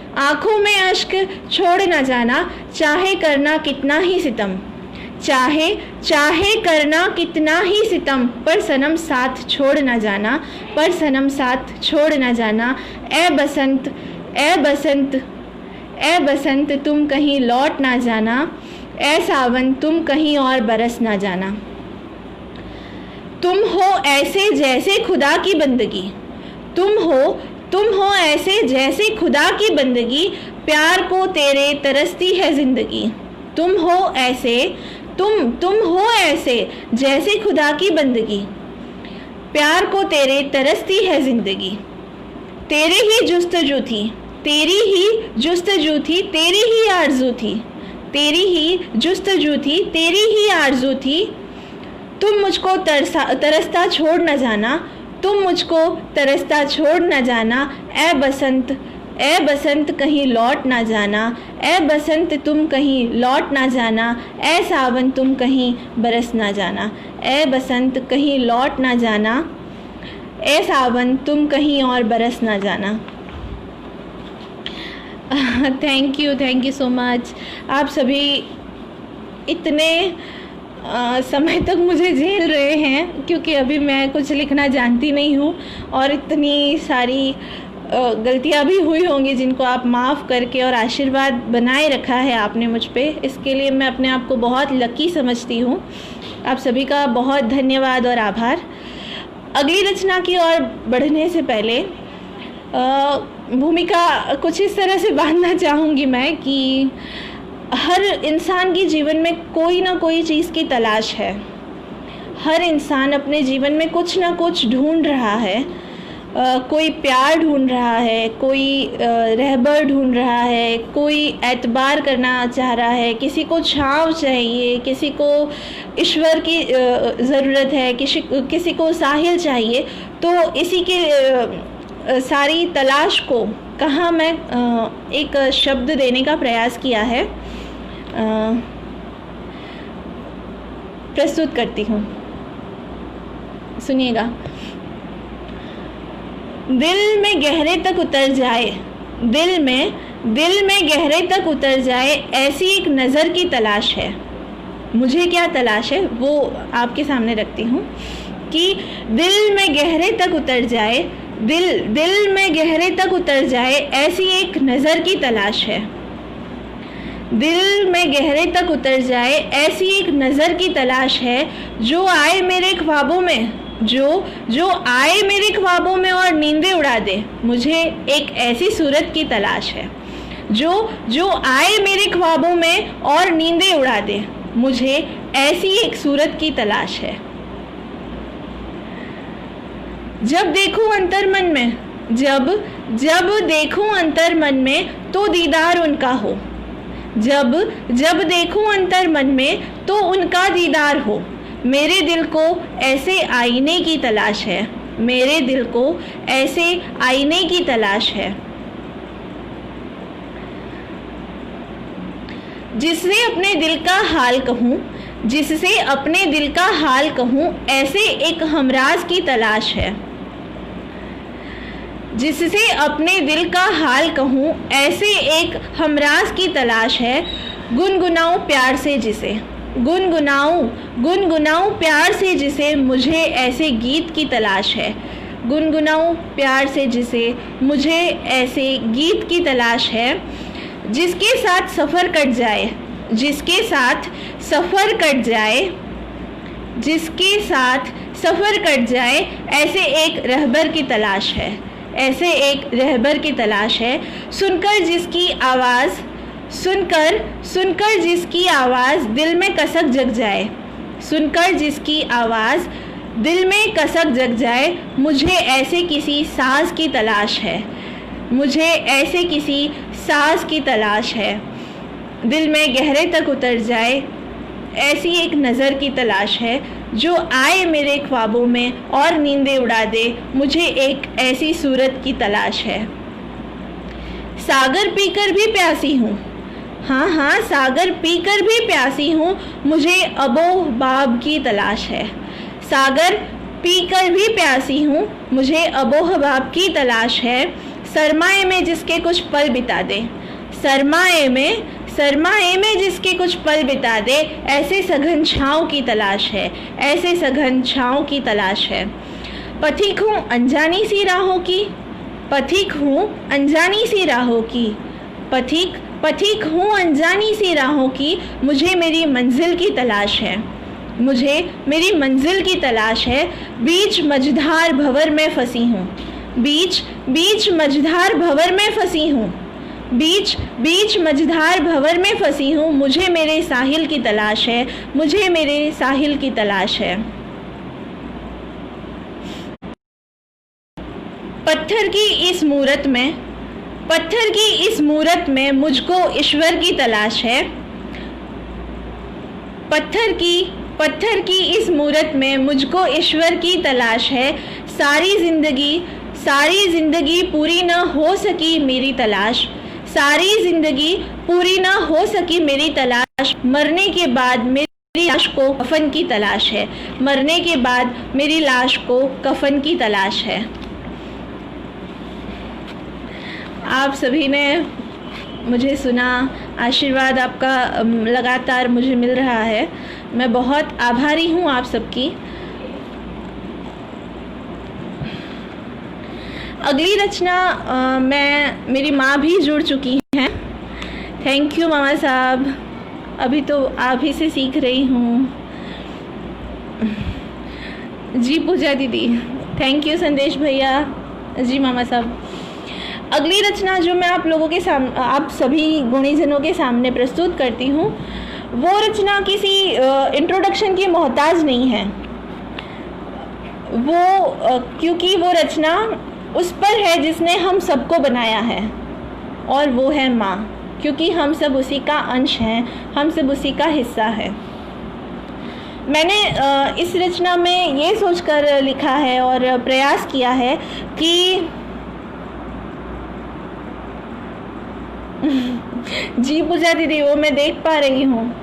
अश्क छोड़ ना जाना। चाहे करना कितना ही सितम, चाहे करना कितना ही सितम, पर सनम साथ छोड़ ना जाना, पर सनम साथ छोड़ ना जाना। ए बसंत तुम कहीं लौट ना जाना, ए सावन तुम कहीं और बरस ना जाना। तुम हो ऐसे जैसे खुदा की बंदगी, तुम हो ऐसे जैसे खुदा की बंदगी। प्यार को तेरे तरसती है जिंदगी, तुम हो तुम हो ऐसे जैसे खुदा की बंदगी, प्यार को तेरे तरसती है जिंदगी। तेरी ही जुस्तजू थी, तेरी ही जुस्तजू थी, तेरी ही आरज़ू थी, तेरी ही जुस्तजू थी, तेरी ही आरज़ू थी। तुम मुझको तरसता छोड़ न जाना, तुम मुझको तरसता छोड़ न जाना। ए बसंत कहीं लौट ना जाना, ए बसंत तुम कहीं लौट ना जाना। ए सावन तुम कहीं बरस ना जाना, ए बसंत कहीं लौट ना जाना। ए सावन तुम कहीं और बरस ना जाना। Thank you so much. आप सभी इतने समय तक मुझे झेल रहे हैं, क्योंकि अभी मैं कुछ लिखना जानती नहीं हूँ और इतनी सारी गलतियाँ भी हुई होंगी जिनको आप माफ़ करके और आशीर्वाद बनाए रखा है आपने मुझ पे। इसके लिए मैं अपने आप को बहुत लकी समझती हूँ। आप सभी का बहुत धन्यवाद और आभार। अगली रचना की ओर बढ़ने से पहले भूमिका कुछ इस तरह से बांधना चाहूँगी मैं कि हर इंसान के जीवन में कोई ना कोई चीज़ की तलाश है। हर इंसान अपने जीवन में कुछ ना कुछ ढूंढ रहा है। कोई प्यार ढूंढ रहा है, कोई रहबर ढूंढ रहा है, कोई एतबार करना चाह रहा है, किसी को छाँव चाहिए, किसी को ईश्वर की ज़रूरत है, किसी को साहिल चाहिए। तो इसी के सारी तलाश को कहाँ मैं एक शब्द देने का प्रयास किया है, प्रस्तुत करती हूँ, सुनिएगा। दिल में गहरे तक उतर जाए, दिल में गहरे तक उतर जाए, ऐसी एक नज़र की तलाश है। मुझे क्या तलाश है वो आपके सामने रखती हूँ कि दिल में गहरे तक उतर जाए, दिल में गहरे तक उतर जाए, ऐसी एक नज़र की तलाश है। दिल में गहरे तक उतर जाए, ऐसी एक नज़र की तलाश है, जो आए मेरे ख्वाबों में, जो आए मेरे ख्वाबों में और नींदें उड़ा दे। मुझे एक ऐसी सूरत की तलाश है जो आए मेरे ख्वाबों में और नींदें उड़ा दे। मुझे ऐसी एक सूरत की तलाश है। जब देखूं अंतर मन में, जब देखूं अंतर मन में, तो दीदार उनका हो। जब देखूं अंतर मन में, तो उनका दीदार हो। मेरे दिल को ऐसे आईने की तलाश है, मेरे दिल को ऐसे आईने की तलाश है, जिससे अपने दिल का हाल कहूँ, जिससे अपने दिल का हाल कहूँ, ऐसे एक हमराज की तलाश है। जिससे अपने दिल का हाल कहूँ, ऐसे एक हमराज की तलाश है। गुनगुनाऊं प्यार से जिसे, गुनगुनाऊं प्यार से जिसे, मुझे ऐसे गीत की तलाश है। गुनगुनाऊं प्यार से जिसे, मुझे ऐसे गीत की तलाश है, जिसके साथ सफ़र कट जाए, जिसके साथ सफ़र कट जाए, जिसके साथ सफ़र कट जाए, ऐसे एक रहबर की तलाश है, ऐसे एक रहबर की तलाश है। सुनकर जिसकी आवाज़, सुनकर जिसकी आवाज़ दिल में कसक जग जाए, सुनकर जिसकी आवाज़ दिल में कसक जग जाए, मुझे ऐसे किसी साज़ की तलाश है, मुझे ऐसे किसी साज़ की तलाश है। दिल में गहरे तक उतर जाए, ऐसी एक नज़र की तलाश है, जो आए मेरे ख्वाबों में और नींदें उड़ा दे। मुझे एक ऐसी सूरत की तलाश है। सागर पीकर भी प्यासी हूँ, हाँ सागर पीकर भी प्यासी हूँ, मुझे अबो बाब की तलाश है। सागर पीकर भी प्यासी हूँ, मुझे अबो बाब की तलाश है। सरमाए में जिसके कुछ पल बिता दे, सरमाए में जिसके कुछ पल बिता दे, ऐसे सघन छाँव की तलाश है, ऐसे सघन छाँव की तलाश है। पथिक हूँ अनजानी सी राहों की, पथिक हूँ अनजानी सी राहों की, पथिक हूँ अनजानी सी राहों की, मुझे मेरी मंजिल की तलाश है, मुझे मेरी मंजिल की तलाश है। बीच मझधार भंवर में फंसी हूँ, बीच मझधार भंवर में फंसी हूँ, बीच बीच मझधार भंवर में फंसी हूँ, मुझे मेरे साहिल की तलाश है, मुझे मेरे साहिल की तलाश है। पत्थर की इस मूरत में, पत्थर की इस मूरत में मुझको ईश्वर की तलाश है। पत्थर की इस मूरत में मुझको ईश्वर की तलाश है। सारी जिंदगी पूरी न हो सकी मेरी तलाश, सारी जिंदगी पूरी न हो सकी मेरी तलाश। मरने के बाद मेरी लाश को कफन की तलाश है, मरने के बाद मेरी लाश को कफन की तलाश है। आप सभी ने मुझे सुना, आशीर्वाद आपका लगातार मुझे मिल रहा है। मैं बहुत आभारी हूँ आप सबकी। अगली रचना मेरी माँ भी जुड़ चुकी हैं। थैंक यू मामा साहब, अभी तो आप ही से सीख रही हूँ। जी पूजा दीदी, थैंक यू संदेश भैया। जी मामा साहब, अगली रचना जो मैं आप लोगों के सामने, आप सभी गुणीजनों के सामने प्रस्तुत करती हूँ, वो रचना किसी इंट्रोडक्शन की मोहताज नहीं है। क्योंकि वो रचना उस पर है जिसने हम सबको बनाया है, और वो है माँ। क्योंकि हम सब उसी का अंश हैं, हम सब उसी का हिस्सा है। मैंने इस रचना में ये सोचकर लिखा है और प्रयास किया है कि जी पूजा दीदी, वो मैं देख पा रही हूँ।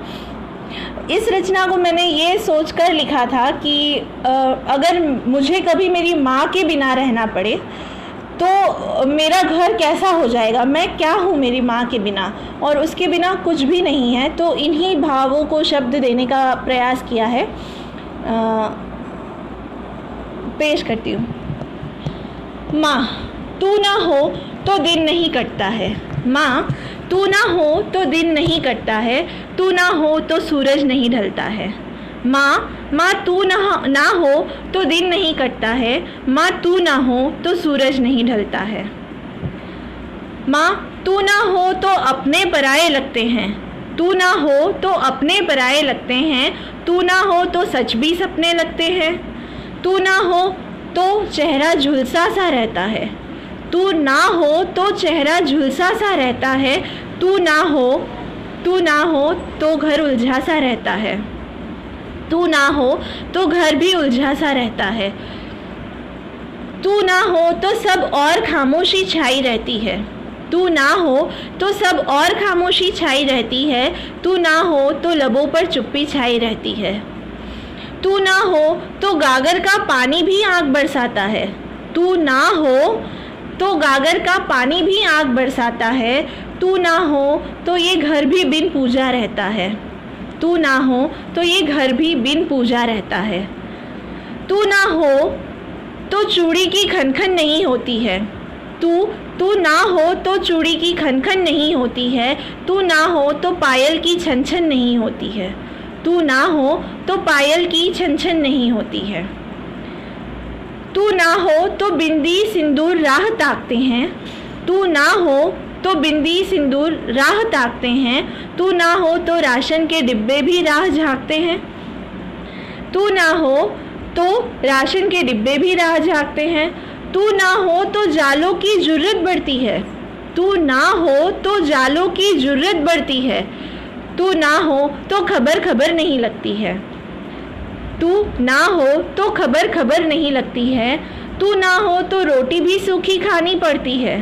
इस रचना को मैंने ये सोचकर लिखा था कि अगर मुझे कभी मेरी माँ के बिना रहना पड़े तो मेरा घर कैसा हो जाएगा, मैं क्या हूँ मेरी माँ के बिना, और उसके बिना कुछ भी नहीं है। तो इन्हीं भावों को शब्द देने का प्रयास किया है। पेश करती हूँ। माँ तू ना हो तो दिन नहीं कटता है, माँ तू ना हो तो दिन नहीं कटता है, तू ना हो तो सूरज नहीं ढलता है। माँ तू ना हो तो दिन नहीं कटता है, माँ तू ना हो तो सूरज नहीं ढलता है। माँ तू ना हो तो अपने पराये लगते हैं, तू ना हो तो अपने पराये लगते हैं, तू ना हो तो सच भी सपने लगते हैं। तू ना हो तो चेहरा झुलसा सा रहता है, तू ना हो तो चेहरा झुलसा सा रहता है। तू ना हो तो घर उलझा सा रहता है, तू ना हो तो घर भी उलझा सा रहता है। तू ना हो तो सब और खामोशी छाई रहती है, तू ना हो तो सब और खामोशी छाई रहती है। तू ना हो तो लबों पर चुप्पी छाई रहती है। तू ना हो तो गागर का पानी भी आग बरसाता है, तू ना हो तो गागर का पानी भी आग बरसाता है। तू ना हो तो ये घर भी बिन पूजा रहता है, तू ना हो तो ये घर भी बिन पूजा रहता है। तू ना हो तो चूड़ी की खनखन नहीं होती है, तू ना हो तो चूड़ी की खनखन नहीं होती है। तू ना हो तो पायल की छन छन नहीं होती है, तू ना हो तो पायल की छन छन नहीं होती है। तू ना हो तो बिंदी सिंदूर राह ताकते हैं, तू ना हो तो बिंदी सिंदूर राह ताकते हैं। तू ना हो तो राशन के डिब्बे भी राह झांकते हैं, तू ना हो तो राशन के डिब्बे भी राह झांकते हैं। तू ना हो तो जालों की जुर्रत बढ़ती है, तू ना हो तो जालों की जुर्रत बढ़ती है। तू ना हो तो खबर नहीं लगती है, तू ना हो तो खबर नहीं लगती है। तू ना हो तो रोटी भी सूखी खानी पड़ती है,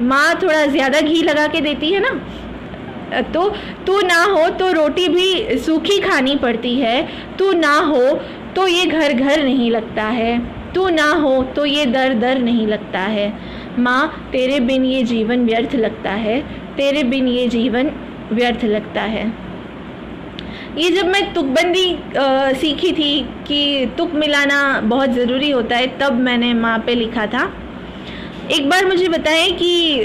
माँ थोड़ा ज़्यादा घी लगा के देती है ना। तो तू ना हो तो रोटी भी सूखी खानी पड़ती है। तू ना हो तो ये घर नहीं लगता है, तू ना हो तो ये दर नहीं लगता है। माँ तेरे बिन ये जीवन व्यर्थ लगता है, तेरे बिन ये जीवन व्यर्थ लगता है। ये जब मैं तुकबंदी सीखी थी कि तुक मिलाना बहुत ज़रूरी होता है, तब मैंने माँ पे लिखा था। एक बार मुझे बताएं कि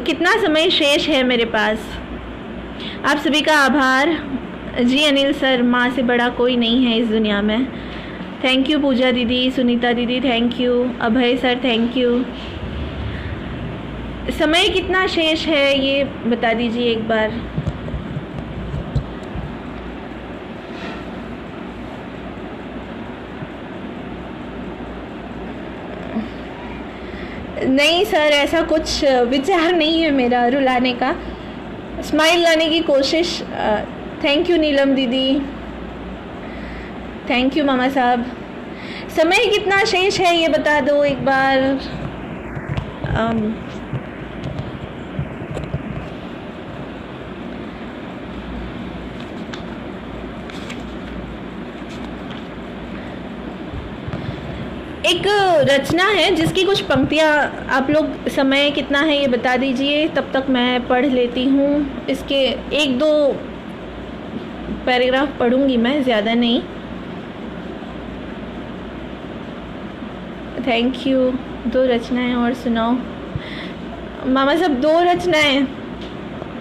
कितना समय शेष है मेरे पास। आप सभी का आभार। जी अनिल सर, माँ से बड़ा कोई नहीं है इस दुनिया में। थैंक यू पूजा दीदी, सुनीता दीदी thank you, Abhay sir thank you. समय कितना शेष है ये बता दीजिए एक बार। नहीं सर, ऐसा कुछ विचार नहीं है मेरा रुलाने का, स्माइल लाने की कोशिश। थैंक यू नीलम दीदी, थैंक यू मामा साहब। समय कितना शेष है ये बता दो एक बार। एक रचना है जिसकी कुछ पंक्तियाँ आप लोग समय कितना है ये बता दीजिए, तब तक मैं पढ़ लेती हूँ। इसके एक दो पैराग्राफ पढ़ूंगी मैं, ज़्यादा नहीं। Thank you. 2 रचनाएं और सुनाओ मामा साहब, 2 रचनाएं,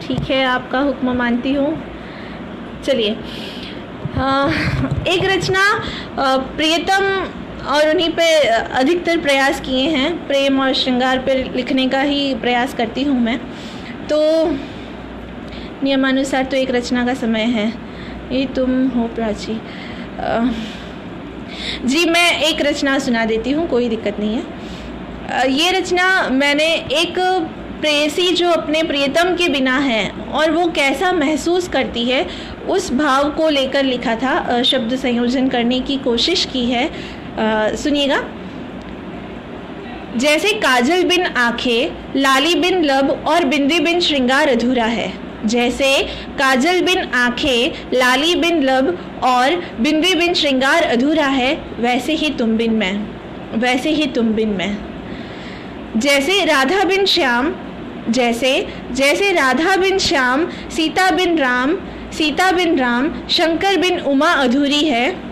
ठीक है आपका हुक्म मानती हूँ। चलिए, एक रचना प्रियतम और उन्हीं पे अधिकतर प्रयास किए हैं, प्रेम और श्रृंगार पे लिखने का ही प्रयास करती हूँ मैं, तो नियमानुसार तो एक रचना का समय है। ये तुम हो प्राची। जी मैं एक रचना सुना देती हूँ, कोई दिक्कत नहीं है। ये रचना मैंने एक प्रेयसी जो अपने प्रियतम के बिना है और वो कैसा महसूस करती है उस भाव को लेकर लिखा था, शब्द संयोजन करने की कोशिश की है। सुनिएगा। जैसे काजल बिन आंखें, लाली बिन लब और बिंदी बिन श्रृंगार अधूरा है। जैसे काजल बिन आंखें, लाली बिन लब और बिंदी बिन श्रृंगार अधूरा है, वैसे ही तुम बिन मैं, वैसे ही तुम बिन मैं। जैसे राधा बिन श्याम, जैसे राधा बिन श्याम, सीता बिन राम, शंकर बिन उमा अधूरी है,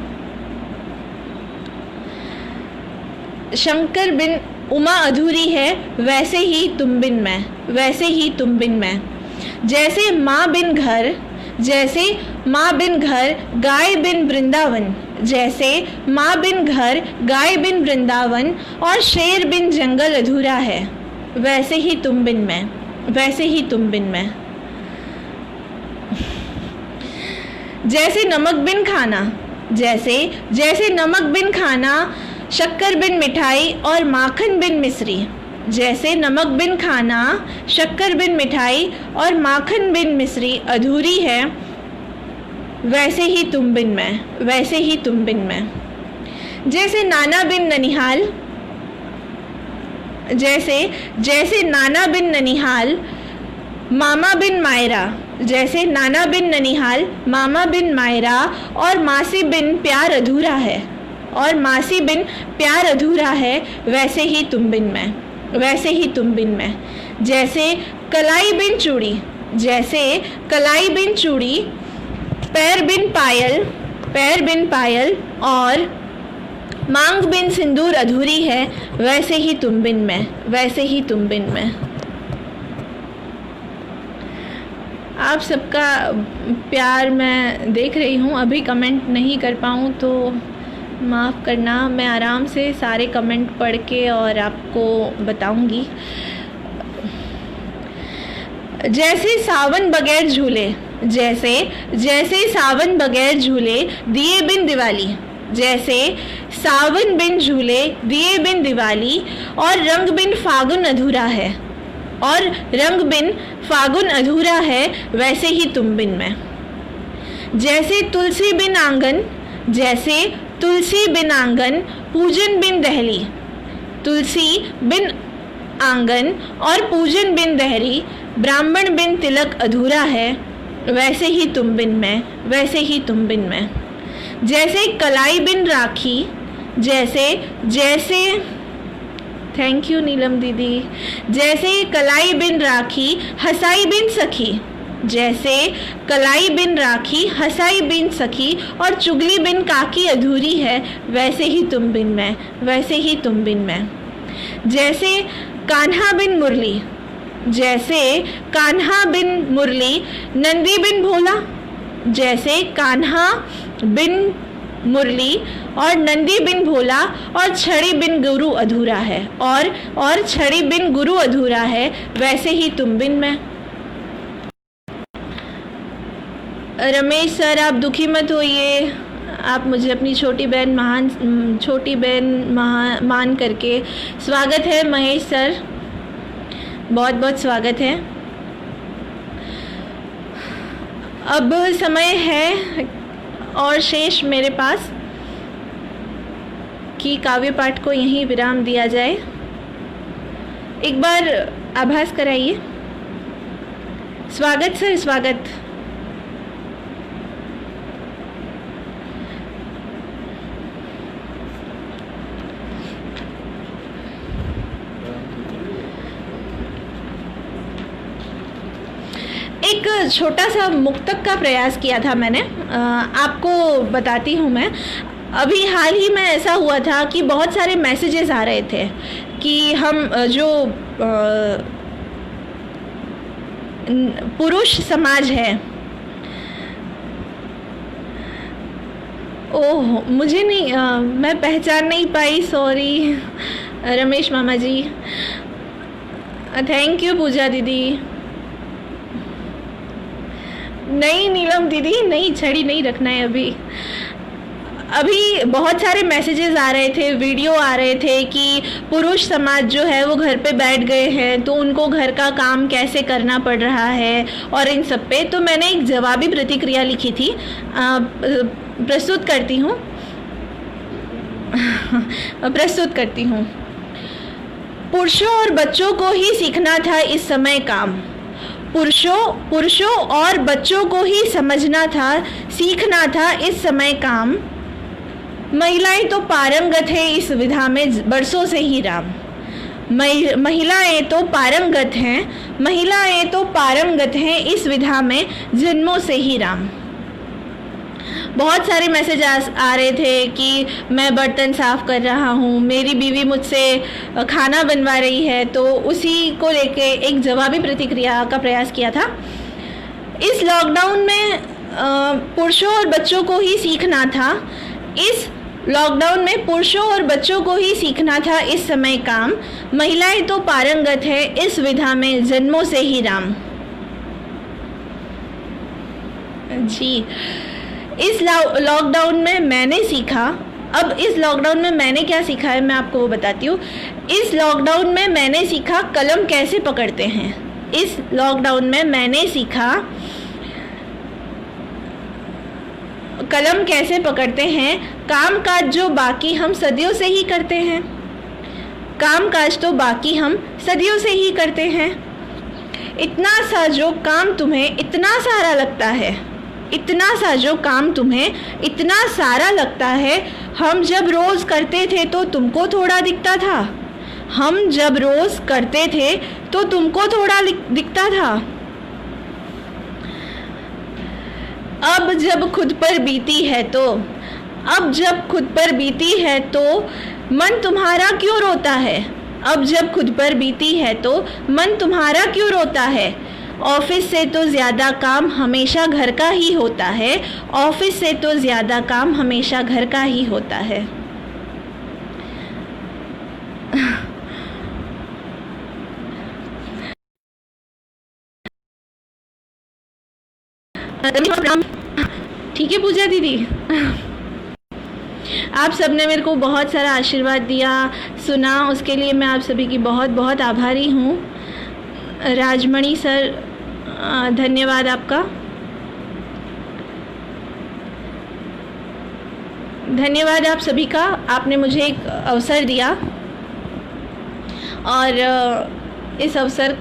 शंकर बिन उमा अधूरी है, वैसे ही तुम बिन मैं, वैसे ही तुम बिन मैं। जैसे माँ बिन घर, गाय बिन वृंदावन, जैसे माँ बिन घर, गाय बिन वृंदावन और शेर बिन जंगल अधूरा है, वैसे ही तुम बिन मैं, वैसे ही तुम बिन मैं। जैसे नमक बिन खाना, जैसे नमक बिन खाना, शक्कर बिन मिठाई और माखन बिन मिश्री। जैसे नमक बिन खाना, शक्कर बिन मिठाई और माखन बिन मिश्री अधूरी है, वैसे ही तुम बिन मैं, वैसे ही तुम बिन मैं। जैसे नाना बिन ननिहाल, जैसे नाना बिन ननिहाल, मामा बिन मायरा। जैसे नाना बिन ननिहाल, मामा बिन मायरा और मासी बिन प्यार अधूरा है, और मासी बिन प्यार अधूरा है, वैसे ही तुम बिन मैं, वैसे ही तुम बिन मैं। जैसे कलाई बिन चूड़ी, पैर बिन पायल और मांग बिन सिंदूर अधूरी है, वैसे ही तुम बिन मैं, वैसे ही तुम बिन मैं। आप सबका प्यार मैं देख रही हूँ, अभी कमेंट नहीं कर पाऊँ तो माफ़ करना, मैं आराम से सारे कमेंट पढ़ के और आपको बताऊंगी। जैसे सावन बगैर झूले, जैसे सावन बगैर झूले, दिए बिन दिवाली। जैसे सावन बिन झूले, दिए बिन दिवाली और रंग बिन फागुन अधूरा है, और रंग बिन फागुन अधूरा है, वैसे ही तुम बिन मैं। जैसे तुलसी बिन आंगन, तुलसी बिन आंगन, पूजन बिन दहली। तुलसी बिन आंगन और पूजन बिन दहरी, ब्राह्मण बिन तिलक अधूरा है, वैसे ही तुम बिन मैं, वैसे ही तुम बिन मैं। जैसे कलाई बिन राखी, जैसे थैंक यू नीलम दीदी। जैसे कलाई बिन राखी, हसाई बिन सखी। जैसे कलाई बिन राखी, हसाई बिन सखी और चुगली बिन काकी अधूरी है, वैसे ही तुम बिन मैं, वैसे ही तुम बिन मैं। जैसे कान्हा बिन मुरली, नंदी बिन भोला। जैसे कान्हा बिन मुरली, और नंदी बिन भोला, और छड़ी बिन गुरु अधूरा है, और छड़ी बिन गुरु अधूरा है, वैसे ही तुम बिन मैं। रमेश सर, आप दुखी मत होइए, आप मुझे अपनी छोटी बहन मान करके, स्वागत है महेश सर, बहुत बहुत स्वागत है। अब समय है और शेष मेरे पास कि काव्य पाठ को यहीं विराम दिया जाए। एक बार आभास कराइए। स्वागत सर, स्वागत। एक छोटा सा मुक्तक का प्रयास किया था मैंने, आपको बताती हूँ मैं। अभी हाल ही में ऐसा हुआ था कि बहुत सारे मैसेजेस आ रहे थे कि हम जो पुरुष समाज है, ओह मुझे नहीं, मैं पहचान नहीं पाई, सॉरी रमेश मामा जी। थैंक यू पूजा दीदी। नहीं नीलम दीदी, नहीं, छड़ी नहीं रखना है अभी बहुत सारे मैसेजेस आ रहे थे, वीडियो आ रहे थे कि पुरुष समाज जो है वो घर पे बैठ गए हैं, तो उनको घर का काम कैसे करना पड़ रहा है और इन सब पे। तो मैंने एक जवाबी प्रतिक्रिया लिखी थी, प्रस्तुत करती हूँ। पुरुषों और बच्चों को ही सीखना था इस समय काम, पुरुषों और बच्चों को ही समझना था, सीखना था इस समय काम। महिलाएं तो पारंगत है इस विधा में बरसों से ही राम। महिलाएं तो पारंगत हैं इस विधा में जन्मों से ही राम। बहुत सारे मैसेज आ रहे थे कि मैं बर्तन साफ कर रहा हूँ, मेरी बीवी मुझसे खाना बनवा रही है, तो उसी को लेके एक जवाबी प्रतिक्रिया का प्रयास किया था। इस लॉकडाउन में पुरुषों और बच्चों को ही सीखना था, इस लॉकडाउन में पुरुषों और बच्चों को ही सीखना था इस समय काम। महिलाएं तो पारंगत है इस विधा में जन्मों से ही राम। जी, इस लॉकडाउन में मैंने सीखा, अब इस लॉकडाउन में मैंने क्या सीखा है मैं आपको वो बताती हूँ। इस लॉकडाउन में मैंने सीखा कलम कैसे पकड़ते हैं। इस लॉकडाउन में मैंने सीखा कलम कैसे पकड़ते हैं। काम काज जो बाकी हम सदियों से ही करते हैं, काम काज तो बाकी हम सदियों से ही करते हैं। इतना सा जो काम तुम्हें इतना सारा लगता है, इतना सा जो काम तुम्हें इतना सारा लगता है, हम जब रोज करते थे तो तुमको थोड़ा दिखता था, हम जब रोज करते थे तो तुमको थोड़ा दिखता था। अब जब खुद पर बीती है तो, अब जब खुद पर बीती है तो मन तुम्हारा क्यों रोता है। अब जब खुद पर बीती है तो मन तुम्हारा क्यों रोता है। ऑफिस से तो ज़्यादा काम हमेशा घर का ही होता है, ऑफिस से तो ज़्यादा काम हमेशा घर का ही होता है। ठीक है पूजा दीदी, आप सबने मेरे को बहुत सारा आशीर्वाद दिया, सुना, उसके लिए मैं आप सभी की बहुत बहुत आभारी हूँ। राजमणि सर, धन्यवाद आपका, धन्यवाद आप सभी का। आपने मुझे एक अवसर दिया और इस अवसर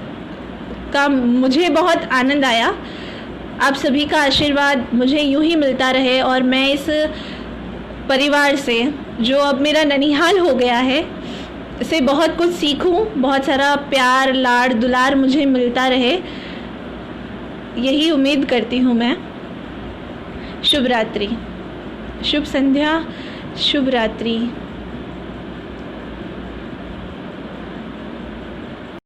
का मुझे बहुत आनंद आया। आप सभी का आशीर्वाद मुझे यूं ही मिलता रहे और मैं इस परिवार से, जो अब मेरा ननिहाल हो गया है, से बहुत कुछ सीखूं, बहुत सारा प्यार लाड़ दुलार मुझे मिलता रहे, यही उम्मीद करती हूं मैं। शुभ रात्रि, शुभ संध्या, शुभ रात्रि।